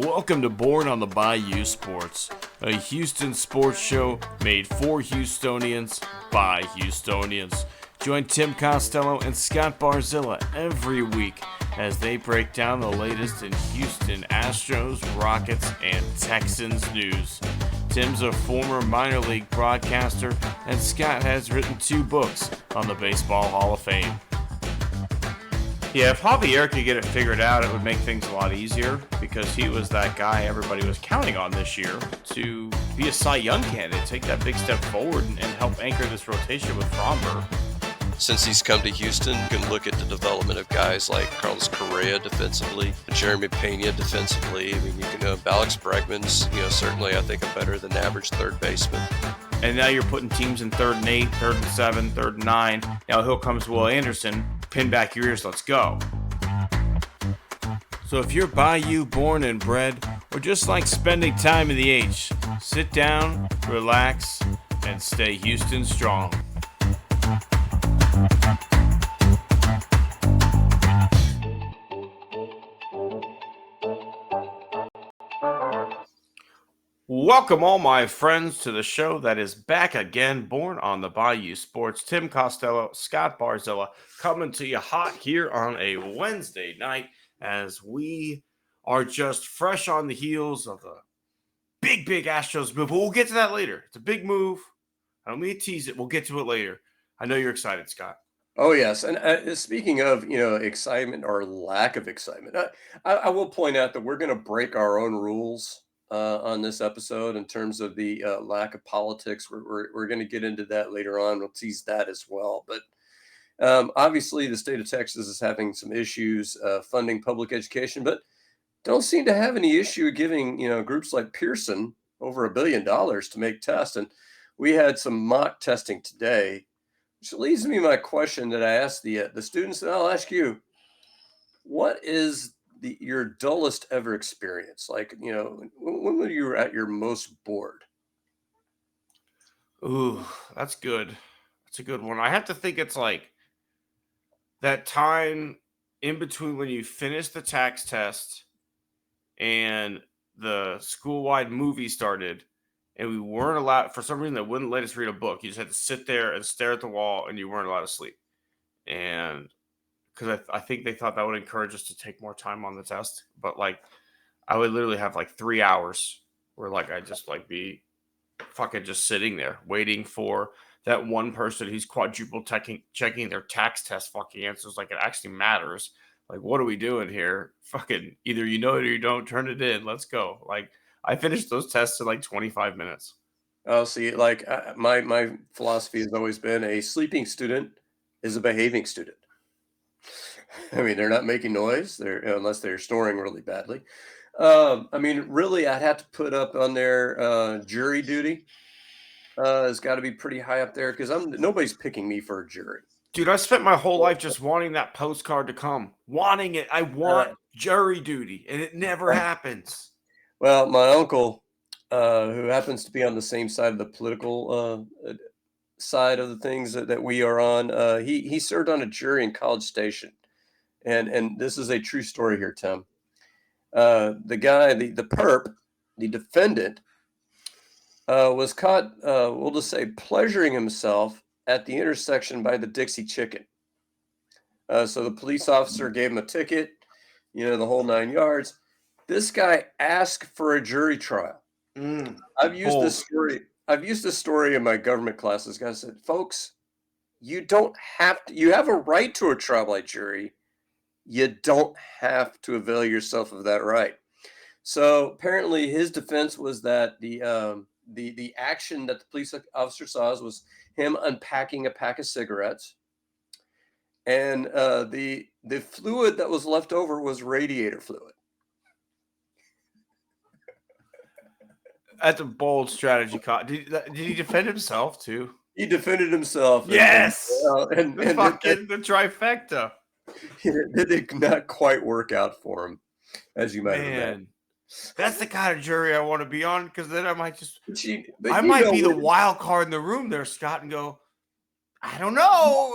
Welcome to Born on the Bayou Sports, a Houston sports show made for Houstonians by Houstonians. Join Tim Costello and Scott Barzilla every week as they break down the latest in Houston Astros, Rockets, and Texans news. Tim's a former minor league broadcaster, and Scott has written 2 books on the Baseball Hall of Fame. Yeah, if Javier could get it figured out, it would make things a lot easier because he was that guy everybody was counting on this year to be a Cy Young candidate, take that big step forward and help anchor this rotation with Fromber. Since he's come to Houston, you can look at the development of guys like Carlos Correa defensively, Jeremy Pena defensively. I mean, you can Alex Bregman's, certainly I think a better than average third baseman. And now you're putting teams in 3rd and 8, 3rd and 7, 3rd and 9. Now here comes Will Anderson. Pin back your ears, let's go. So if you're Bayou born and bred, or just like spending time in the H, sit down, relax, and stay Houston strong. Welcome all my friends to the show that is back again, Born on the Bayou Sports. Tim Costello, Scott Barzilla, coming to you hot here on a Wednesday night as we are just fresh on the heels of a big Astros move. But we'll get to that later. It's a big move. I don't mean to tease it. We'll get to it later. I know you're excited, Scott. Oh, yes. And speaking of, excitement or lack of excitement, I will point out that we're going to break our own rules on this episode in terms of the lack of politics. We're going to get into that later on. We'll tease that as well. But obviously, the state of Texas is having some issues funding public education, but don't seem to have any issue giving groups like Pearson over $1 billion to make tests. And we had some mock testing today, which leads me to my question that I asked the students, and I'll ask you: what is your dullest ever experience? Like, when were you at your most bored? Ooh, that's good. That's a good one. I have to think it's like that time in between when you finish the tax test and the school-wide movie started, and we weren't allowed, for some reason, they wouldn't let us read a book. You just had to sit there and stare at the wall, and you weren't allowed to sleep. And because I think they thought that would encourage us to take more time on the test. But, I would literally have, 3 hours where, I'd just, be fucking just sitting there waiting for that one person who's quadruple checking their tax test fucking answers like it actually matters. What are we doing here? Fucking either you know it or you don't, turn it in. Let's go. I finished those tests in 25 minutes. Oh, see, my philosophy has always been a sleeping student is a behaving student. I mean, they're not making noise unless they're snoring really badly. Really, I'd have to put up on their jury duty. It's got to be pretty high up there because nobody's picking me for a jury. Dude, I spent my whole life just wanting that postcard to come. Wanting it. I want jury duty, and it never happens. Well, my uncle, who happens to be on the same side of the political side of the things that we are on, he served on a jury in College Station. And this is a true story here, Tim. The guy, the perp, the defendant, was caught, we'll just say, pleasuring himself at the intersection by the Dixie Chicken. So the police officer gave him a ticket, the whole 9 yards. This guy asked for a jury trial. I've used this story in my government classes. Guys said, folks, you have a right to a trial by jury. You don't have to avail yourself of that right. So apparently his defense was that the action that the police officer saw was him unpacking a pack of cigarettes. And the fluid that was left over was radiator fluid. That's a bold strategy. Did he defend himself too? He defended himself. Yes, and the trifecta. It did not quite work out for him, as you might imagine. That's the kind of jury I want to be on, because then I might just I might be the wild card in the room there, Scott, and go, I don't know.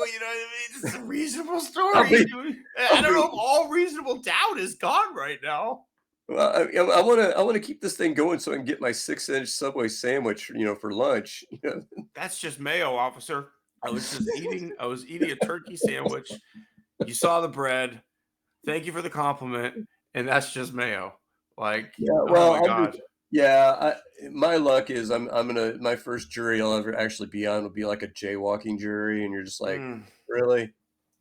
It's a reasonable story. I don't know if all reasonable doubt is gone right now. Well, I want to keep this thing going so I can get my 6-inch Subway sandwich, for lunch. That's just mayo, officer. I was eating a turkey sandwich. You saw the bread. Thank you for the compliment. And that's just mayo. Like, Yeah, oh well, my God. my luck is I'm gonna my first jury I'll ever actually be on will be like a jaywalking jury, and you're just like, Mm. really?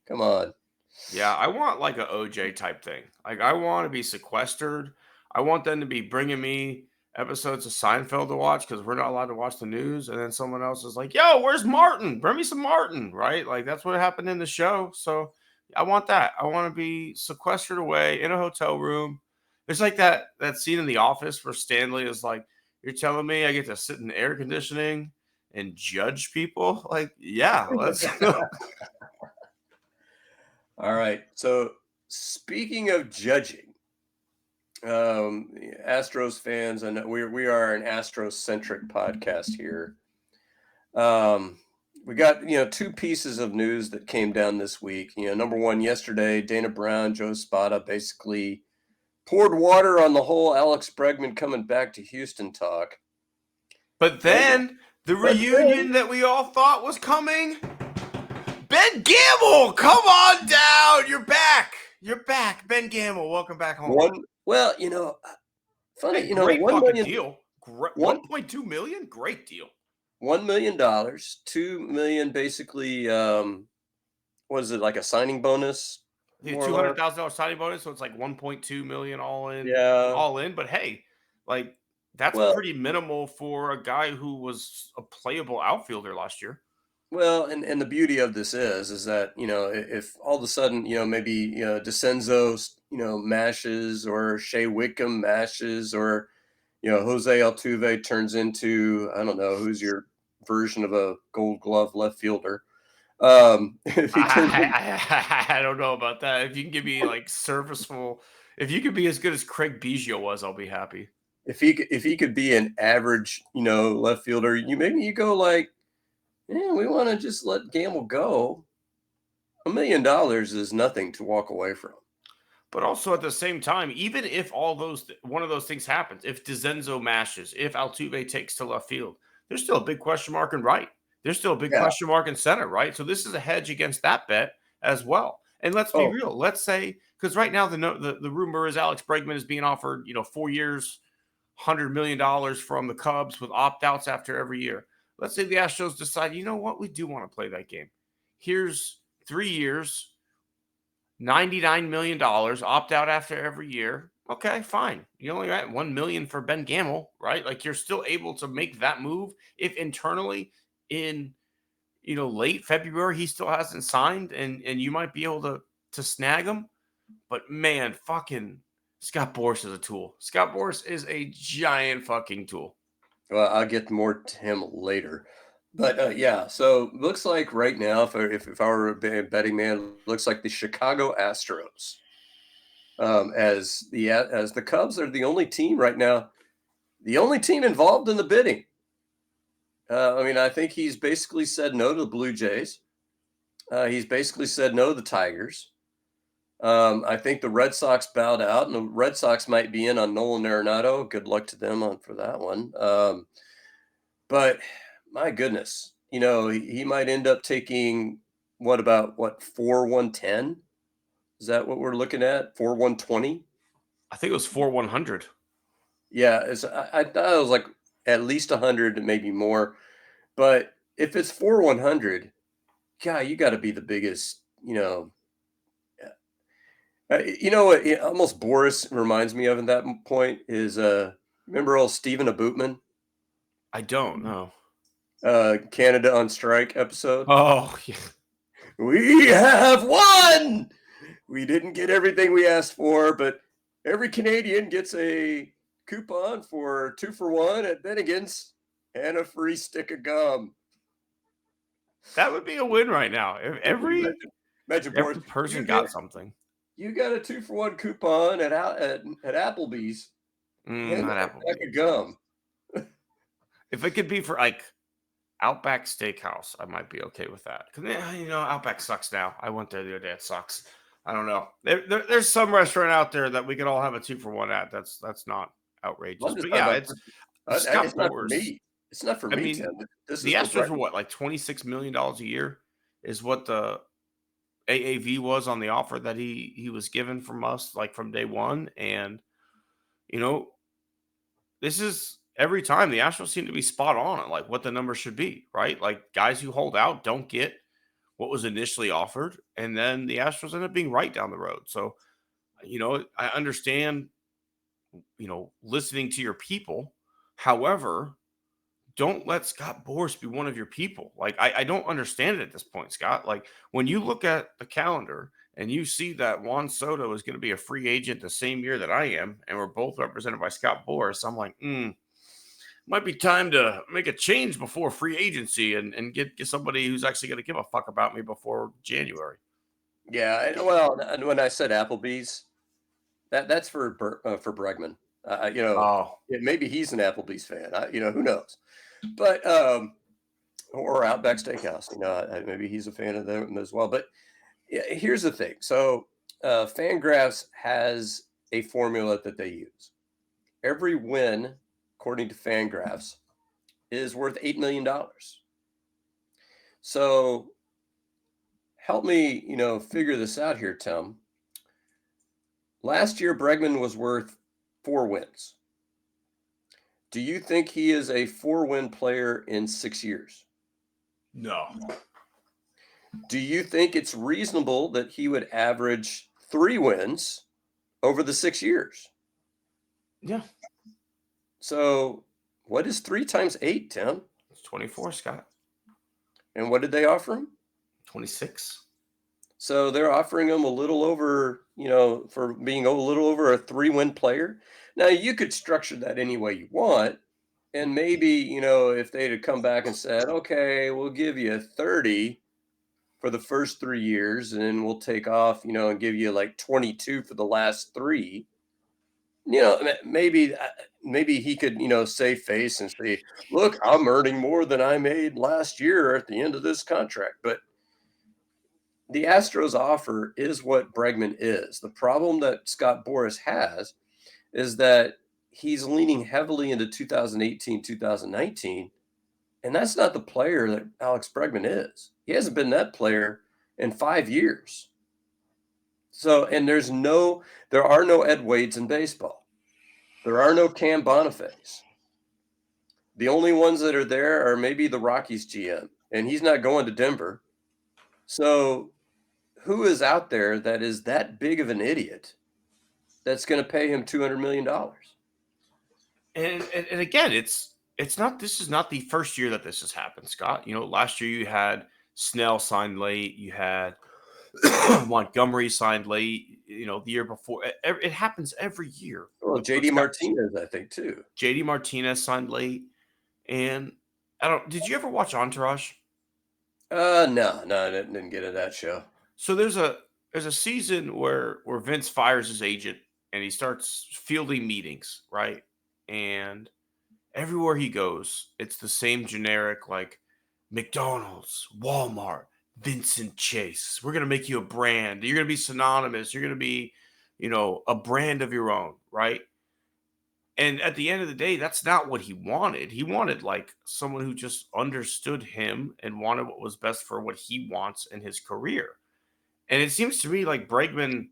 Come on. Yeah, I want like a OJ type thing. Like, I want to be sequestered. I want them to be bringing me episodes of Seinfeld to watch because we're not allowed to watch the news. And then someone else is like, "Yo, where's Martin? Bring me some Martin." Right? Like, that's what happened in the show. So I want that. I want to be sequestered away in a hotel room. There's like that scene in The Office where Stanley is like, "You're telling me I get to sit in air conditioning and judge people?" Like, yeah, let's go. All right. So speaking of judging, Astros fans, and we are an Astros centric podcast here. We got two pieces of news that came down this week. Number one, yesterday, Dana Brown, Joe Spada basically poured water on the whole Alex Bregman coming back to Houston talk. But then the reunion that we all thought was coming. Ben Gamel, come on down. You're back. You're back. Ben Gamel, welcome back home. Funny, Hey, great $1 fucking million, deal. one 1.2 million? Great deal. $1 million, $2 million basically. What is it, like a signing bonus? The More or less. $200,000 signing bonus, so it's like 1.2 million all in, Yeah. But hey, like that's Well, pretty minimal for a guy who was a playable outfielder last year. Well, and the beauty of this is that if all of a sudden maybe DeCenzo mashes, or Shea Wickham mashes, or Jose Altuve turns into, I don't know, who's your version of a Gold Glove left fielder. If he turns in, I don't know about that. If you can give me like serviceable, if you could be as good as Craig Biggio was, I'll be happy. if he could be an average left fielder, you go like, yeah, we want to just let Gamble go. $1 million is nothing to walk away from. But also at the same time, even if one of those things happens, if DeCenzo mashes, if Altuve takes to left field, there's still a big question mark in right. There's still a big Yeah. question mark in center, right? So this is a hedge against that bet as well. And let's be real. Let's say, because right now the rumor is Alex Bregman is being offered 4 years, $100 million from the Cubs with opt outs after every year. Let's say the Astros decide, you know what, we do want to play that game. Here's 3 years, $99 million, opt out after every year. Okay, fine. You only got $1 million for Ben Gamel, right? Like, you're still able to make that move if internally in late February he still hasn't signed, and you might be able to snag him. But man, fucking Scott Boras is a tool. Scott Boras is a giant fucking tool. Well, I'll get more to him later. But yeah, so looks like right now, if I were a betting man, looks like the Chicago Astros, as the Cubs are the only team right now, the only team involved in the bidding. I think he's basically said no to the Blue Jays. He's basically said no to the Tigers. I think the Red Sox bowed out, and the Red Sox might be in on Nolan Arenado. Good luck to them for that one. But my goodness, he might end up taking what 4/110? Is that what we're looking at? 4/120? I think it was 4/100. Yeah, I thought it was like at least 100, maybe more. But if it's 4/100, God, you got to be the biggest. What almost Boris reminds me of at that point is remember old Stephen Abootman, I don't know. Canada on Strike episode. Oh, yeah. We have won. We didn't get everything we asked for, but every Canadian gets a coupon for 2 for 1 at Bennigan's and a free stick of gum. That would be a win right now. If every Boris, person got something. You got a 2 for 1 coupon at Applebee's. Not Applebee's. Like a gum. If it could be for like Outback Steakhouse, I might be okay with that. Because Outback sucks now. I went there the other day. It sucks. I don't know. There's some restaurant out there that we could all have a 2-for-1 at. That's not outrageous. I'm just But talking yeah, about it's it's Scott not for Boras. me. It's not for I me, mean, Tim. This the is for Astros were Bregman. what, like $26 million a year is what the AAV was on the offer that he was given from us, like from day one. And, you know, this is every time the Astros seem to be spot on like what the number should be, right? Like guys who hold out don't get what was initially offered. And then the Astros end up being right down the road. So, I understand, listening to your people. However, don't let Scott Boras be one of your people. Like, I don't understand it at this point, Scott. Like, when you look at the calendar and you see that Juan Soto is going to be a free agent the same year that I am, and we're both represented by Scott Boras, I'm like, might be time to make a change before free agency and get somebody who's actually going to give a fuck about me before January. Yeah, well, and when I said Applebee's, that's for Bregman. Oh, Maybe he's an Applebee's fan. Who knows? But or Outback Steakhouse. Maybe he's a fan of them as well. But here's the thing. So Fangraphs has a formula that they use. Every win, according to Fangraphs, is worth $8 million. So help me, figure this out here, Tim. Last year, Bregman was worth 4 wins. Do you think he is a 4-win player in 6 years? no. Do you think it's reasonable that he would average 3 wins over the 6 years? Yeah. So what is 3 times 8, Tim? It's 24, Scott. And what did they offer him? 26. So they're offering him a little over, for being a little over a 3-win player. Now, you could structure that any way you want. And maybe, if they'd have come back and said, okay, we'll give you 30 for the first 3 years, and then we'll take off, and give you like 22 for the last 3. Maybe he could, save face and say, look, I'm earning more than I made last year at the end of this contract. But the Astros offer is what Bregman is. The problem that Scott Boras has is that he's leaning heavily into 2018, 2019, and that's not the player that Alex Bregman is. He hasn't been that player in 5 years. So, and there are no Ed Wades in baseball. There are no Cam Boniface. The only ones that are there are maybe the Rockies GM, and he's not going to Denver. So who is out there that is that big of an idiot that's going to pay him $200 million? And again, it's not. This is not the first year that this has happened, Scott. Last year you had Snell signed late. You had Montgomery signed late. The year before, it happens every year. Well, JD Martinez, I think too. JD Martinez signed late, and I don't. Did you ever watch Entourage? No, I didn't get to that show. So there's a season where Vince fires his agent and he starts fielding meetings, right? And everywhere he goes, it's the same generic, like McDonald's, Walmart, Vincent Chase. We're going to make you a brand. You're going to be synonymous. You're going to be, a brand of your own, right? And at the end of the day, that's not what he wanted. He wanted like someone who just understood him and wanted what was best for what he wants in his career. And it seems to me like Bregman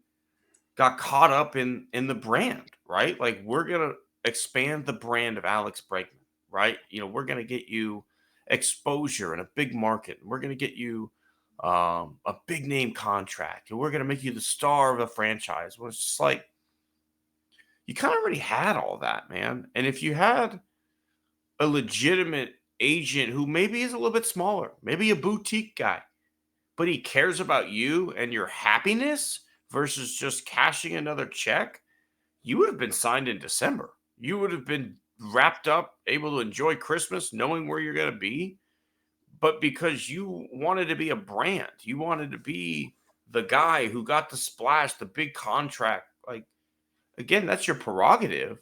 got caught up in the brand, right? Like we're going to expand the brand of Alex Bregman, right? We're going to get you exposure in a big market. We're going to get you a big name contract, and we're going to make you the star of a franchise. Well, it's just like you kind of already had all that, man. And if you had a legitimate agent who maybe is a little bit smaller, maybe a boutique guy, but he cares about you and your happiness versus just cashing another check, you would have been signed in December. You would have been wrapped up, able to enjoy Christmas, knowing where you're going to be. But because you wanted to be a brand, you wanted to be the guy who got the splash, the big contract. Like, again, that's your prerogative.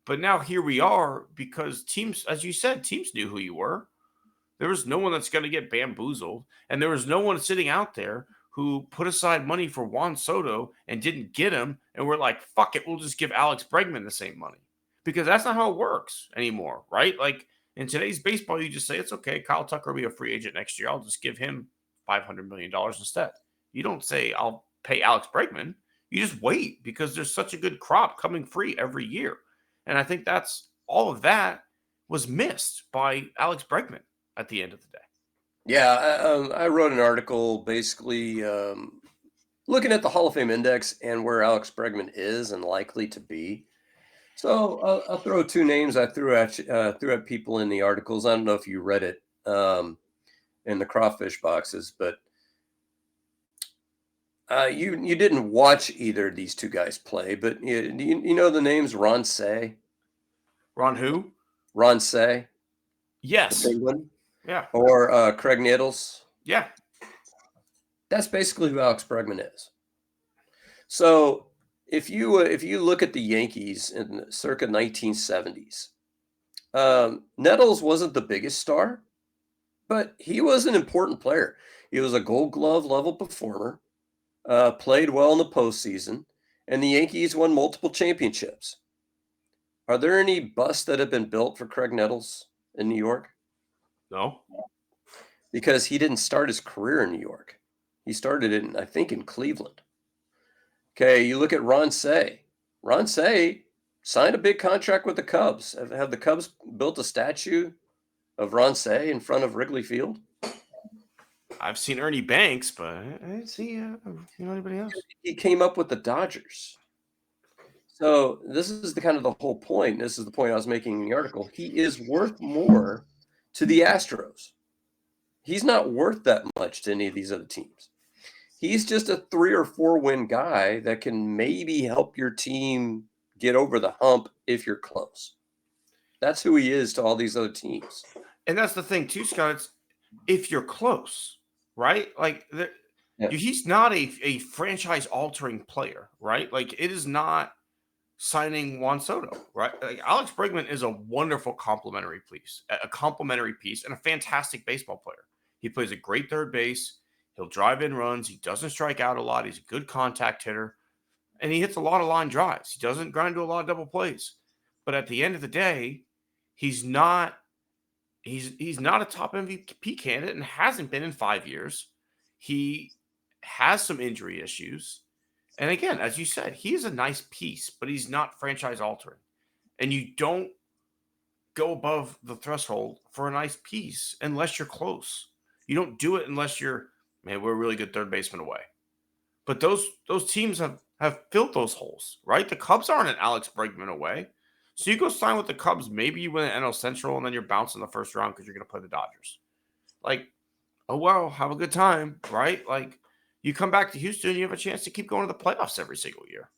But now here we are because teams, as you said, teams knew who you were. There was no one that's going to get bamboozled. And there was no one sitting out there who put aside money for Juan Soto and didn't get him, and we're like, fuck it, we'll just give Alex Bregman the same money. Because that's not how it works anymore, right? Like in today's baseball, you just say, it's okay, Kyle Tucker will be a free agent next year. I'll just give him $500 million instead. You don't say, I'll pay Alex Bregman. You just wait because there's such a good crop coming free every year. And I think that's all of that was missed by Alex Bregman at the end of the day. Yeah, I wrote an article basically looking at the Hall of Fame index and where Alex Bregman is and likely to be. So I'll throw two names I threw at people in the articles. I don't know if you read it in the crawfish boxes, but you didn't watch either of these two guys play. But you know the names Ron Say? Ron who? Ron Say? Yes. The Penguin? Yeah. Or Craig Nettles? Yeah. That's basically who Alex Bregman is. So if you look at the Yankees in circa 1970s, Nettles wasn't the biggest star, but he was an important player. He was a Gold Glove level performer, played well in the postseason, and the Yankees won multiple championships. Are there any busts that have been built for Craig Nettles in New York? No. Because he didn't start his career in New York. He started it, I think, in Cleveland. Okay, you look at Ron Say. Ron Say signed a big contract with the Cubs. Have the Cubs built a statue of Ron Say in front of Wrigley Field? I've seen Ernie Banks, but I didn't see anybody else. He came up with the Dodgers. So this is the whole point. This is the point I was making in the article. He is worth more to the Astros. He's not worth that much to any of these other teams. He's just a 3 or 4 win guy that can maybe help your team get over the hump if you're close. That's who he is to all these other teams. And that's the thing too, Scott. It's if you're close, right? Like he's not a franchise-altering player, right? Like it is not signing Juan Soto, right? Like Alex Bregman is a wonderful complimentary piece, and a fantastic baseball player. He plays a great third base. He'll drive in runs. He doesn't strike out a lot. He's a good contact hitter, and he hits a lot of line drives. He doesn't grind to a lot of double plays. But at the end of the day, he's not a top MVP candidate and hasn't been in 5 years. He has some injury issues. And again, as you said, he is a nice piece, but he's not franchise altering. And you don't go above the threshold for a nice piece unless you're close. You don't do it unless we're a really good third baseman away. But those teams have filled those holes, right? The Cubs aren't an Alex Bregman away. So you go sign with the Cubs, maybe you win the NL Central, and then you're bouncing the first round because you're going to play the Dodgers. Like, oh, well, have a good time, right? Like, you come back to Houston, you have a chance to keep going to the playoffs every single year.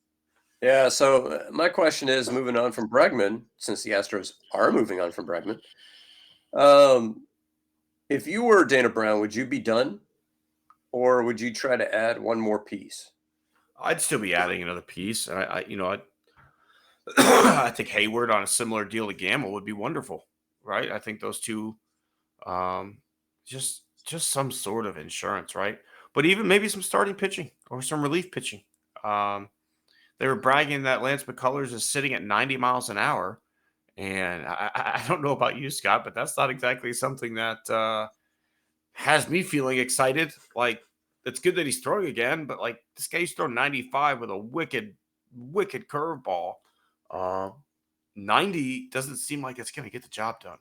Yeah, so my question is, moving on from Bregman, since the Astros are moving on from Bregman, if you were Dana Brown, would you be done? Or would you try to add one more piece? I'd still be adding another piece. I think Hayward on a similar deal to Gamel would be wonderful, right? I think those two, just some sort of insurance, right? But even maybe some starting pitching or some relief pitching. They were bragging that Lance McCullers is sitting at 90 miles an hour. And I don't know about you, Scott, but that's not exactly something that has me feeling excited. Like, it's good that he's throwing again, but like this guy's throwing 95 with a wicked curveball. 90 doesn't seem like it's going to get the job done.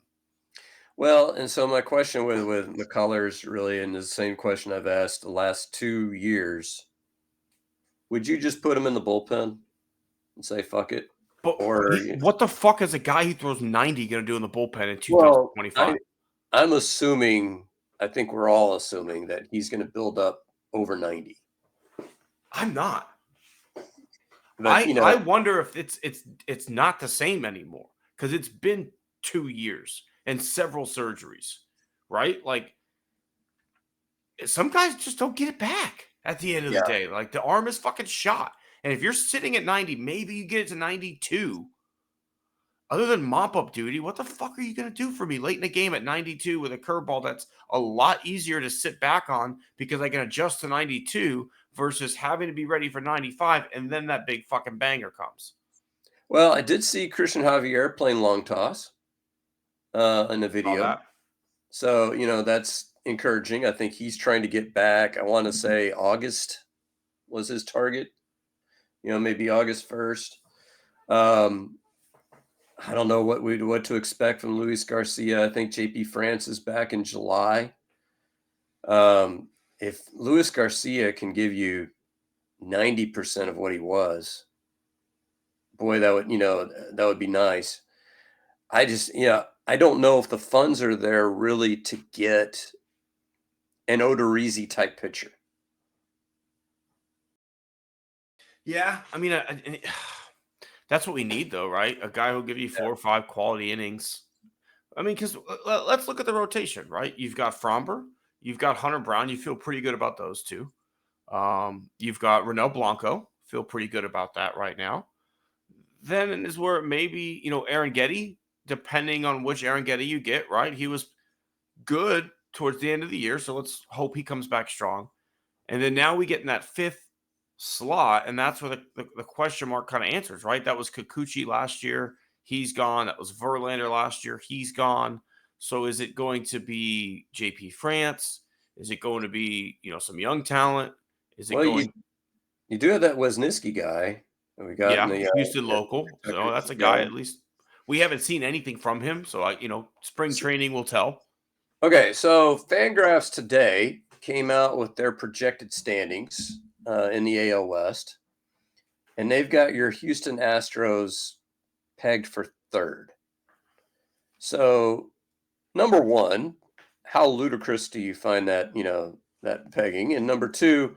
Well, and so my question with McCullers really, and the same question I've asked the last 2 years, would you just put him in the bullpen and say, fuck it? But what the fuck is a guy who throws 90 going to do in the bullpen in 2025? I'm assuming, I think we're all assuming that he's going to build up over 90. I'm not. But, I wonder if it's not the same anymore because it's been 2 years and several surgeries, right? Like some guys just don't get it back at the end of the day. Like the arm is fucking shot. And if you're sitting at 90, maybe you get it to 92. other than mop-up duty, what the fuck are you going to do for me late in the game at 92 with a curveball that's a lot easier to sit back on because I can adjust to 92 versus having to be ready for 95 and then that big fucking banger comes? Well, I did see Christian Javier playing long toss in the All video. that. So, that's encouraging. I think he's trying to get back. I want to say August was his target, maybe August 1st. I don't know what to expect from Luis Garcia. I think JP France is back in July. If Luis Garcia can give you 90% of what he was, boy, that would be nice. I don't know if the funds are there really to get an Odorizzi type pitcher. Yeah, I mean, that's what we need, though, right? A guy who'll give you 4 or 5 quality innings. I mean, because let's look at the rotation, right? You've got Fromber, you've got Hunter Brown. You feel pretty good about those two. You've got Ronel Blanco. Feel pretty good about that right now. Then is where maybe, Aaron Getty, depending on which Aaron Getty you get, right? He was good towards the end of the year, so let's hope he comes back strong. And then now we get in that 5th slot, and that's where the question mark kind of answers, right? That was Kikuchi last year. He's gone. That was Verlander last year. He's gone. So is it going to be JP France? Is it going to be, some young talent? Is it Well, going? you do have that Wisniewski guy that we got in Yeah, the Houston local. So that's a guy at least we haven't seen anything from him. So spring training will tell. Okay, so Fangraphs today came out with their projected standings in the AL West, and they've got your Houston Astros pegged for 3rd. So, number one, how ludicrous do you find that, that pegging? And number two,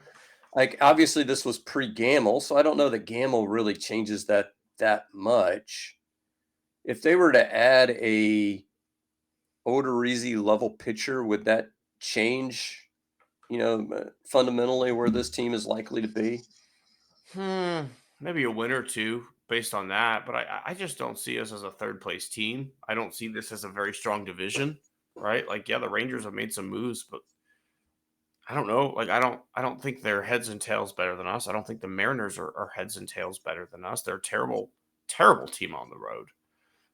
like obviously this was pre-Gamel, so I don't know that Gamel really changes that much. If they were to add a Odorizzi level pitcher, would that change, fundamentally where this team is likely to be? Maybe a win or two based on that, but I just don't see us as a 3rd place team. I don't see this as a very strong division, right? Like, yeah, the Rangers have made some moves, but I don't know. Like, I don't think they're heads and tails better than us. I don't think the Mariners are heads and tails better than us. They're a terrible, terrible team on the road.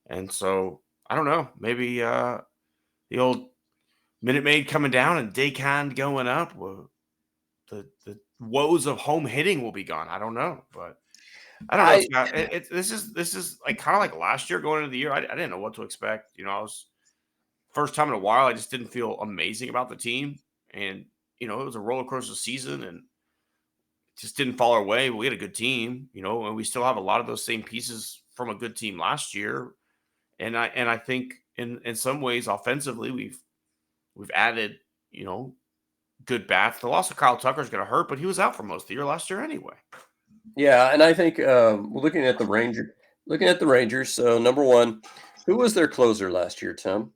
And so I don't know. Maybe the old Minute Maid coming down and Daycon going up. Well, the woes of home hitting will be gone. I don't know, but I don't know, Scott. This is like kind of like last year going into the year. I didn't know what to expect. I was first time in a while. I just didn't feel amazing about the team, and it was a roller coaster season, and just didn't fall our way. We had a good team, and we still have a lot of those same pieces from a good team last year. And I think in some ways offensively we've added good bats. The loss of Kyle Tucker is going to hurt, but he was out for most of the year last year anyway. Yeah, and I think looking at the Rangers. So number one, who was their closer last year, Tim?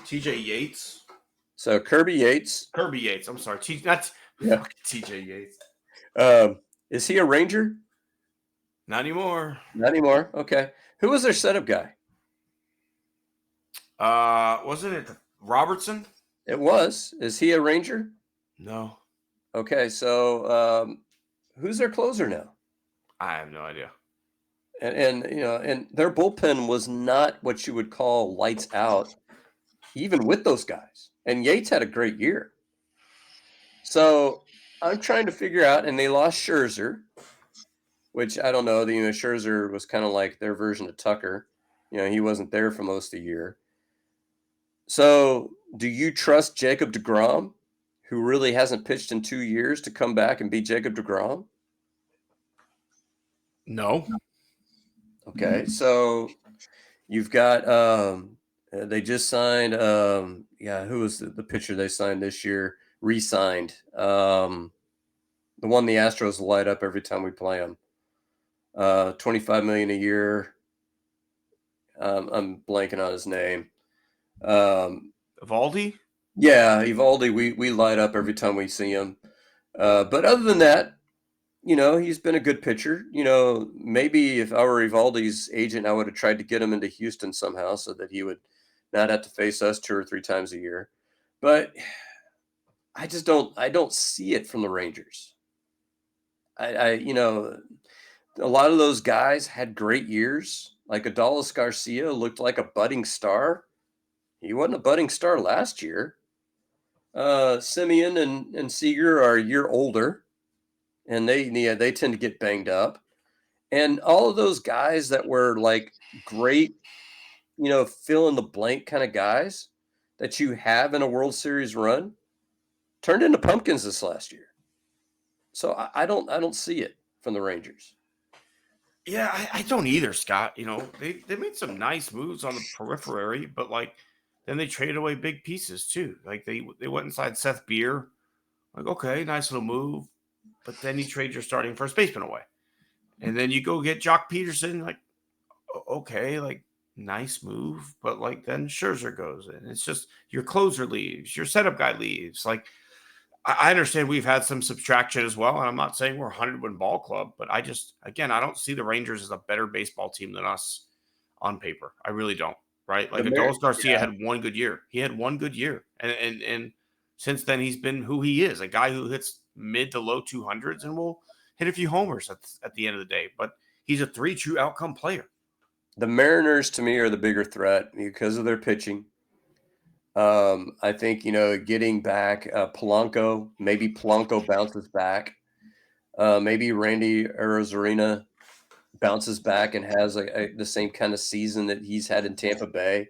TJ Yates. So Kirby Yates. I'm sorry. Not TJ Yates. Is he a Ranger? Not anymore. Not anymore. Okay. Who was their setup guy? Wasn't it Robertson? It was. Is he a Ranger? No. Okay, so who's their closer now? I have no idea. And and their bullpen was not what you would call lights out, even with those guys. And Yates had a great year. So I'm trying to figure out, and they lost Scherzer, which I don't know. Scherzer was kind of like their version of Tucker. He wasn't there for most of the year. So do you trust Jacob deGrom, who really hasn't pitched in 2 years, to come back and be Jacob deGrom? No. Okay, so you've got they just signed who was the pitcher they signed this year? Re-signed. The one the Astros light up every time we play them. $25 million a year. I'm blanking on his name. Evaldi? Yeah, Evaldi. We light up every time we see him. But other than that, he's been a good pitcher. Maybe if I were Evaldi's agent, I would have tried to get him into Houston somehow so that he would not have to face us 2 or 3 times a year. But I don't see it from the Rangers. A lot of those guys had great years. Like Adolis Garcia looked like a budding star. He wasn't a budding star last year. Simeon and Seager are a year older, and they tend to get banged up. And all of those guys that were like great, fill in the blank kind of guys that you have in a World Series run turned into pumpkins this last year. So I don't see it from the Rangers. Yeah, I don't either, Scott. They made some nice moves on the periphery, but like then they traded away big pieces too. Like they went inside Seth Beer. Like, okay, nice little move. But then you trade your starting first baseman away. And then you go get Jock Peterson, like, okay, like nice move. But like then Scherzer goes in. It's just your closer leaves, your setup guy leaves. Like I understand we've had some subtraction as well, and I'm not saying we're a 100-win ball club, but I don't see the Rangers as a better baseball team than us on paper. I really don't, right? Like Adolis Garcia had one good year. He had one good year, and since then he's been who he is, a guy who hits mid to low 200s and will hit a few homers at the end of the day. But he's a 3 true outcome player. The Mariners, to me, are the bigger threat because of their pitching. I think, getting back Polanco, maybe Polanco bounces back. Maybe Randy Arozarena bounces back and has the same kind of season that he's had in Tampa Bay.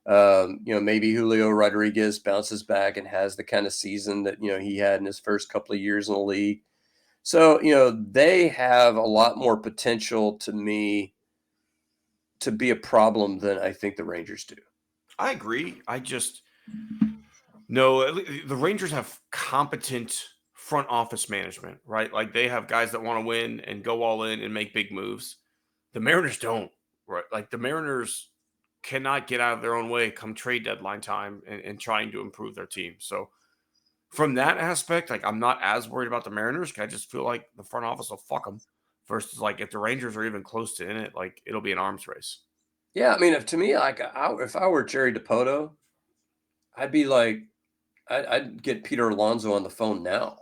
Maybe Julio Rodriguez bounces back and has the kind of season that, he had in his first couple of years in the league. So, they have a lot more potential to me to be a problem than I think the Rangers do. I agree. No, the Rangers have competent front office management, right? Like they have guys that want to win and go all in and make big moves. The Mariners don't, right? Like the Mariners cannot get out of their own way come trade deadline time and trying to improve their team. So from that aspect, like I'm not as worried about the Mariners. I just feel like the front office will fuck them versus like if the Rangers are even close to in it, like it'll be an arms race. Yeah, I mean, to me, like if I were Jerry DiPoto, I'd be like, I'd get Peter Alonso on the phone now.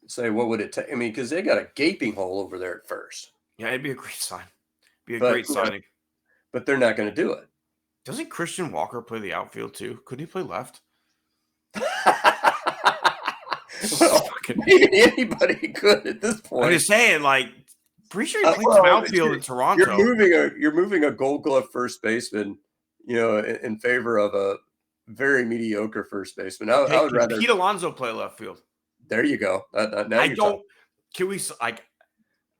Say, what would it take? I mean, because they got a gaping hole over there at first. Yeah, it'd be a great sign. Great signing. But they're not going to do it. Doesn't Christian Walker play the outfield too? Couldn't he play left? Well, maybe anybody could at this point. I'm just saying, like, pretty sure he played some outfield in Toronto. You're moving a Gold Glove first baseman, in favor of a very mediocre first baseman. I would rather Pete Alonso play left field. There you go. Now I don't. Can we? Like,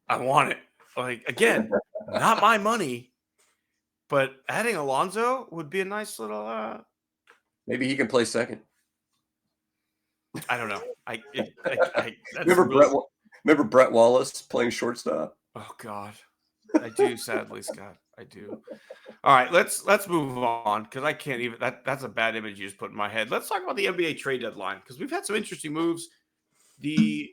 I want it. Like again, not my money, but adding Alonso would be a nice little. Maybe he can play second. I don't know. Remember Brett Wallace playing shortstop? Oh God, I do. Sadly, Scott, I do. All right, let's move on because I can't even. That's a bad image you just put in my head. Let's talk about the NBA trade deadline because we've had some interesting moves. The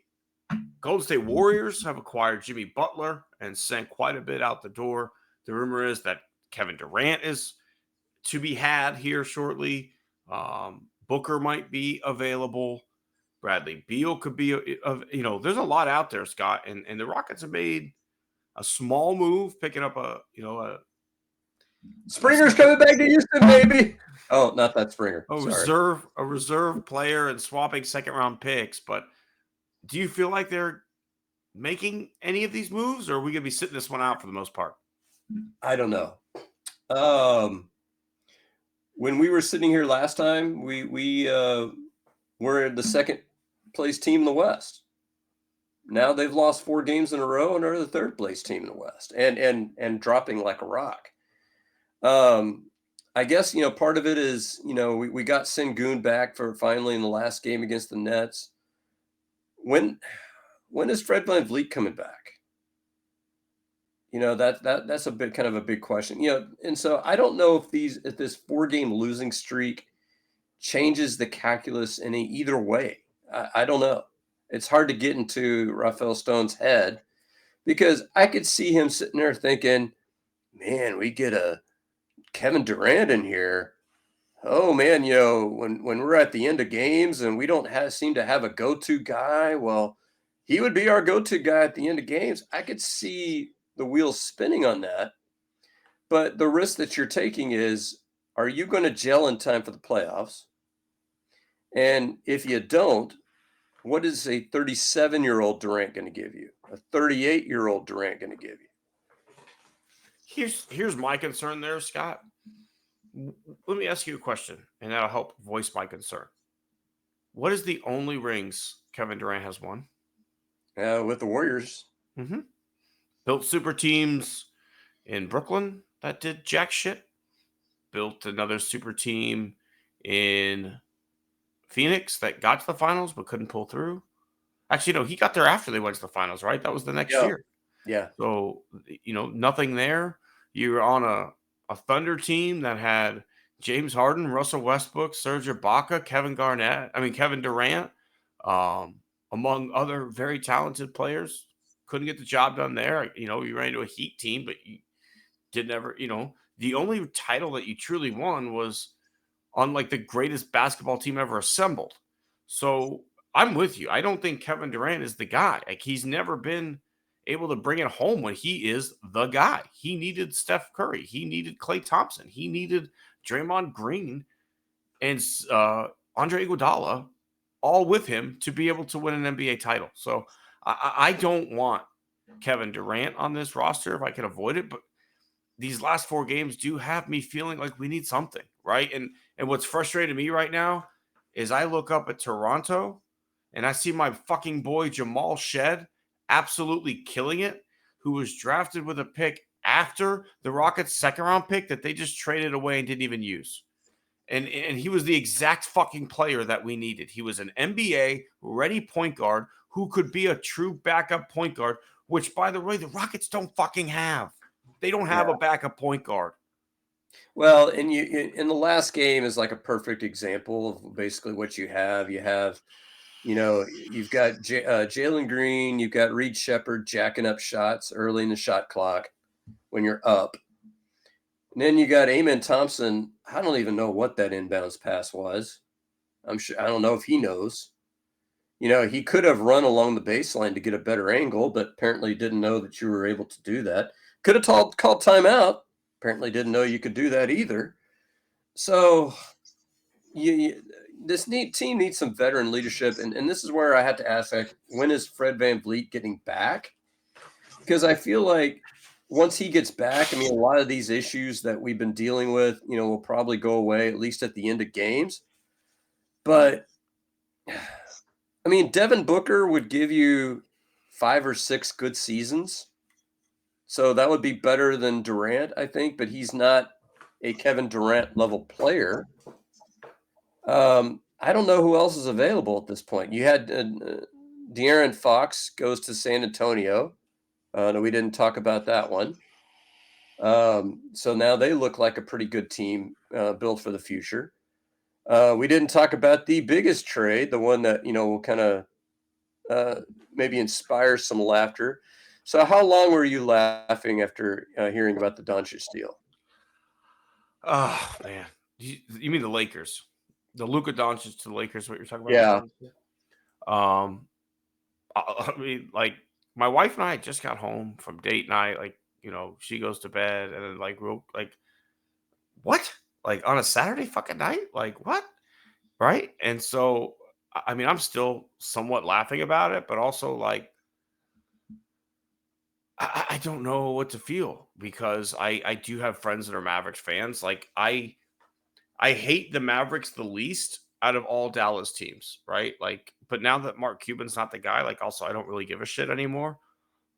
Golden State Warriors have acquired Jimmy Butler and sent quite a bit out the door. The rumor is that Kevin Durant is to be had here shortly. Booker might be available. Bradley Beal could be, there's a lot out there, Scott. And the Rockets have made a small move, picking up a Springer's coming back to Houston, baby. Oh, not that Springer. A reserve player and swapping second-round picks. But do you feel like they're making any of these moves, or are we going to be sitting this one out for the most part? I don't know. When we were sitting here last time, we were the second place team in the West. Now they've lost 4 games in a row and are the third place team in the West and dropping like a rock. I guess, part of it is, we got Sengun back for finally in the last game against the Nets. When is Fred VanVleet coming back? That's a bit kind of a big question, and so I don't know if this 4-game losing streak changes the calculus in either way. I don't know. It's hard to get into Rafael Stone's head because I could see him sitting there thinking, man, we get a Kevin Durant in here. Oh man, when we're at the end of games and we don't seem to have a go-to guy, well, he would be our go-to guy at the end of games. I could see the wheels spinning on that. But the risk that you're taking is, are you going to gel in time for the playoffs? And if you don't, what is a 37-year-old Durant going to give you? A 38-year-old Durant going to give you? Here's my concern there, Scott. Let me ask you a question, and that'll help voice my concern. What is the only rings Kevin Durant has won? With the Warriors. Mm-hmm. Built super teams in Brooklyn that did jack shit. Built another super team in Phoenix that got to the finals but couldn't pull through. Actually, no, he got there after they went to the finals, right? That was the next year. Yeah. So, nothing there. You're on a Thunder team that had James Harden, Russell Westbrook, Serge Ibaka, Kevin Durant, among other very talented players. Couldn't get the job done there. You ran into a Heat team, but you did never, the only title that you truly won was on like the greatest basketball team ever assembled. So I'm with you. I don't think Kevin Durant is the guy. Like, he's never been able to bring it home when he is the guy. He needed Steph Curry. He needed Klay Thompson. He needed Draymond Green and Andre Iguodala all with him to be able to win an NBA title. So I don't want Kevin Durant on this roster if I can avoid it. But these last 4 games do have me feeling like we need something, right? And what's frustrating me right now is I look up at Toronto and I see my fucking boy Jamal Shed absolutely killing it, who was drafted with a pick after the Rockets' second round pick that they just traded away and didn't even use. And he was the exact fucking player that we needed. He was an NBA ready point guard who could be a true backup point guard, which, by the way, the Rockets don't fucking have. They don't have a backup point guard. Well, and in the last game is like a perfect example of basically what you have. You have, you've got Jalen Green, you've got Reed Shepherd jacking up shots early in the shot clock when you're up. And then you got Amen Thompson. I don't even know what that inbounds pass was. I don't know if he knows. He could have run along the baseline to get a better angle, but apparently didn't know that you were able to do that. Could have called timeout. Apparently didn't know you could do that either. So this team needs some veteran leadership. And this is where I have to ask, like, when is Fred VanVleet getting back? Because I feel like once he gets back, a lot of these issues that we've been dealing with, will probably go away, at least at the end of games. But, Devin Booker would give you 5 or 6 good seasons. So that would be better than Durant, I think, but he's not a Kevin Durant level player. I don't know who else is available at this point. You had De'Aaron Fox goes to San Antonio. No, we didn't talk about that one. So now they look like a pretty good team built for the future. We didn't talk about the biggest trade, the one that, will kind of maybe inspire some laughter. So how long were you laughing after hearing about the Doncic deal? Oh, man. You mean the Lakers? The Luka Doncic to the Lakers, what you're talking Yeah. about? Like, my wife and I just got home from date night. Like, she goes to bed and then what? Like, on a Saturday fucking night? Like, what? Right? And so, I'm still somewhat laughing about it, but also, like, I don't know what to feel because I do have friends that are Mavericks fans. Like, I hate the Mavericks the least out of all Dallas teams, right? Like, but now that Mark Cuban's not the guy, like, also I don't really give a shit anymore.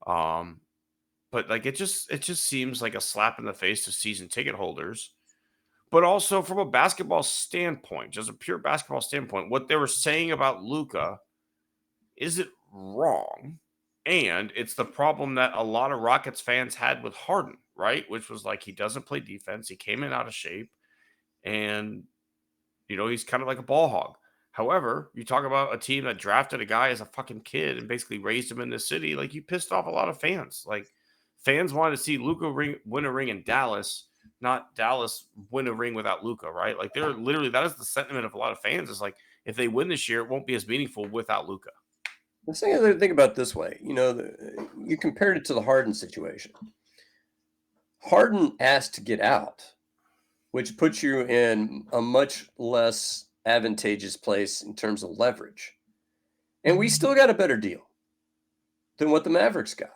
But like, it just seems like a slap in the face to season ticket holders. But also from a basketball standpoint, just a pure basketball standpoint, what they were saying about Luka, is it wrong? And it's the problem that a lot of Rockets fans had with Harden, right? Which was like, he doesn't play defense. He came in out of shape and, he's kind of like a ball hog. However, you talk about a team that drafted a guy as a fucking kid and basically raised him in the city. Like, you pissed off a lot of fans. Like, fans wanted to see Luka win a ring in Dallas, not Dallas win a ring without Luka, right? Like, they're literally, that is the sentiment of a lot of fans. Is like, if they win this year, it won't be as meaningful without Luka. Let's think about it this way. You compared it to the Harden situation. Harden asked to get out, which puts you in a much less advantageous place in terms of leverage. And we still got a better deal than what the Mavericks got.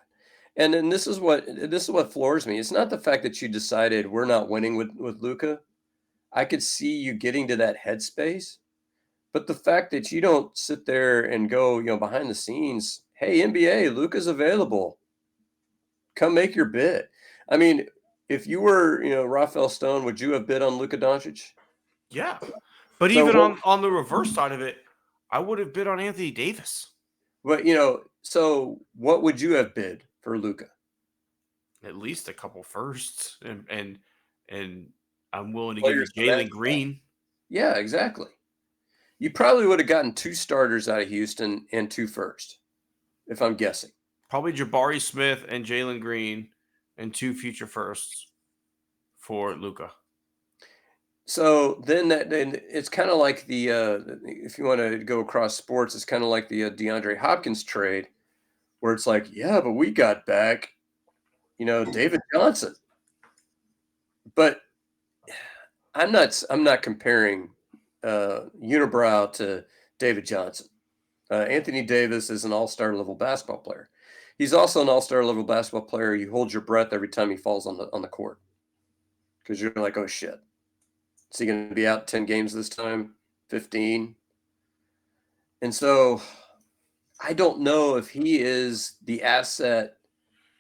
And then this is what floors me. It's not the fact that you decided we're not winning with Luka. I could see you getting to that headspace, but the fact that you don't sit there and go, behind the scenes, hey, NBA, Luka's available. Come make your bid. I mean, if you were, Rafael Stone, would you have bid on Luka Doncic? Yeah. But So even on the reverse side of it, I would have bid on Anthony Davis. But so what would you have bid for Luka? At least a couple firsts, and I'm willing to Players give you for that Jalen Green. Yeah, exactly. You probably would have gotten 2 starters out of Houston and 2 first, if I'm guessing. Probably Jabari Smith and Jalen Green and 2 future firsts for Luka. So then it's kind of like the if you want to go across sports, it's kind of like the DeAndre Hopkins trade, where it's like, yeah, but we got back, David Johnson. But I'm not comparing Unibrow to David Johnson. Anthony Davis is an all-star level basketball player. He's also an all-star level basketball player. You hold your breath every time he falls on the court, because you're like, oh shit. Is he going to be out 10 games this time? 15? And so I don't know if he is the asset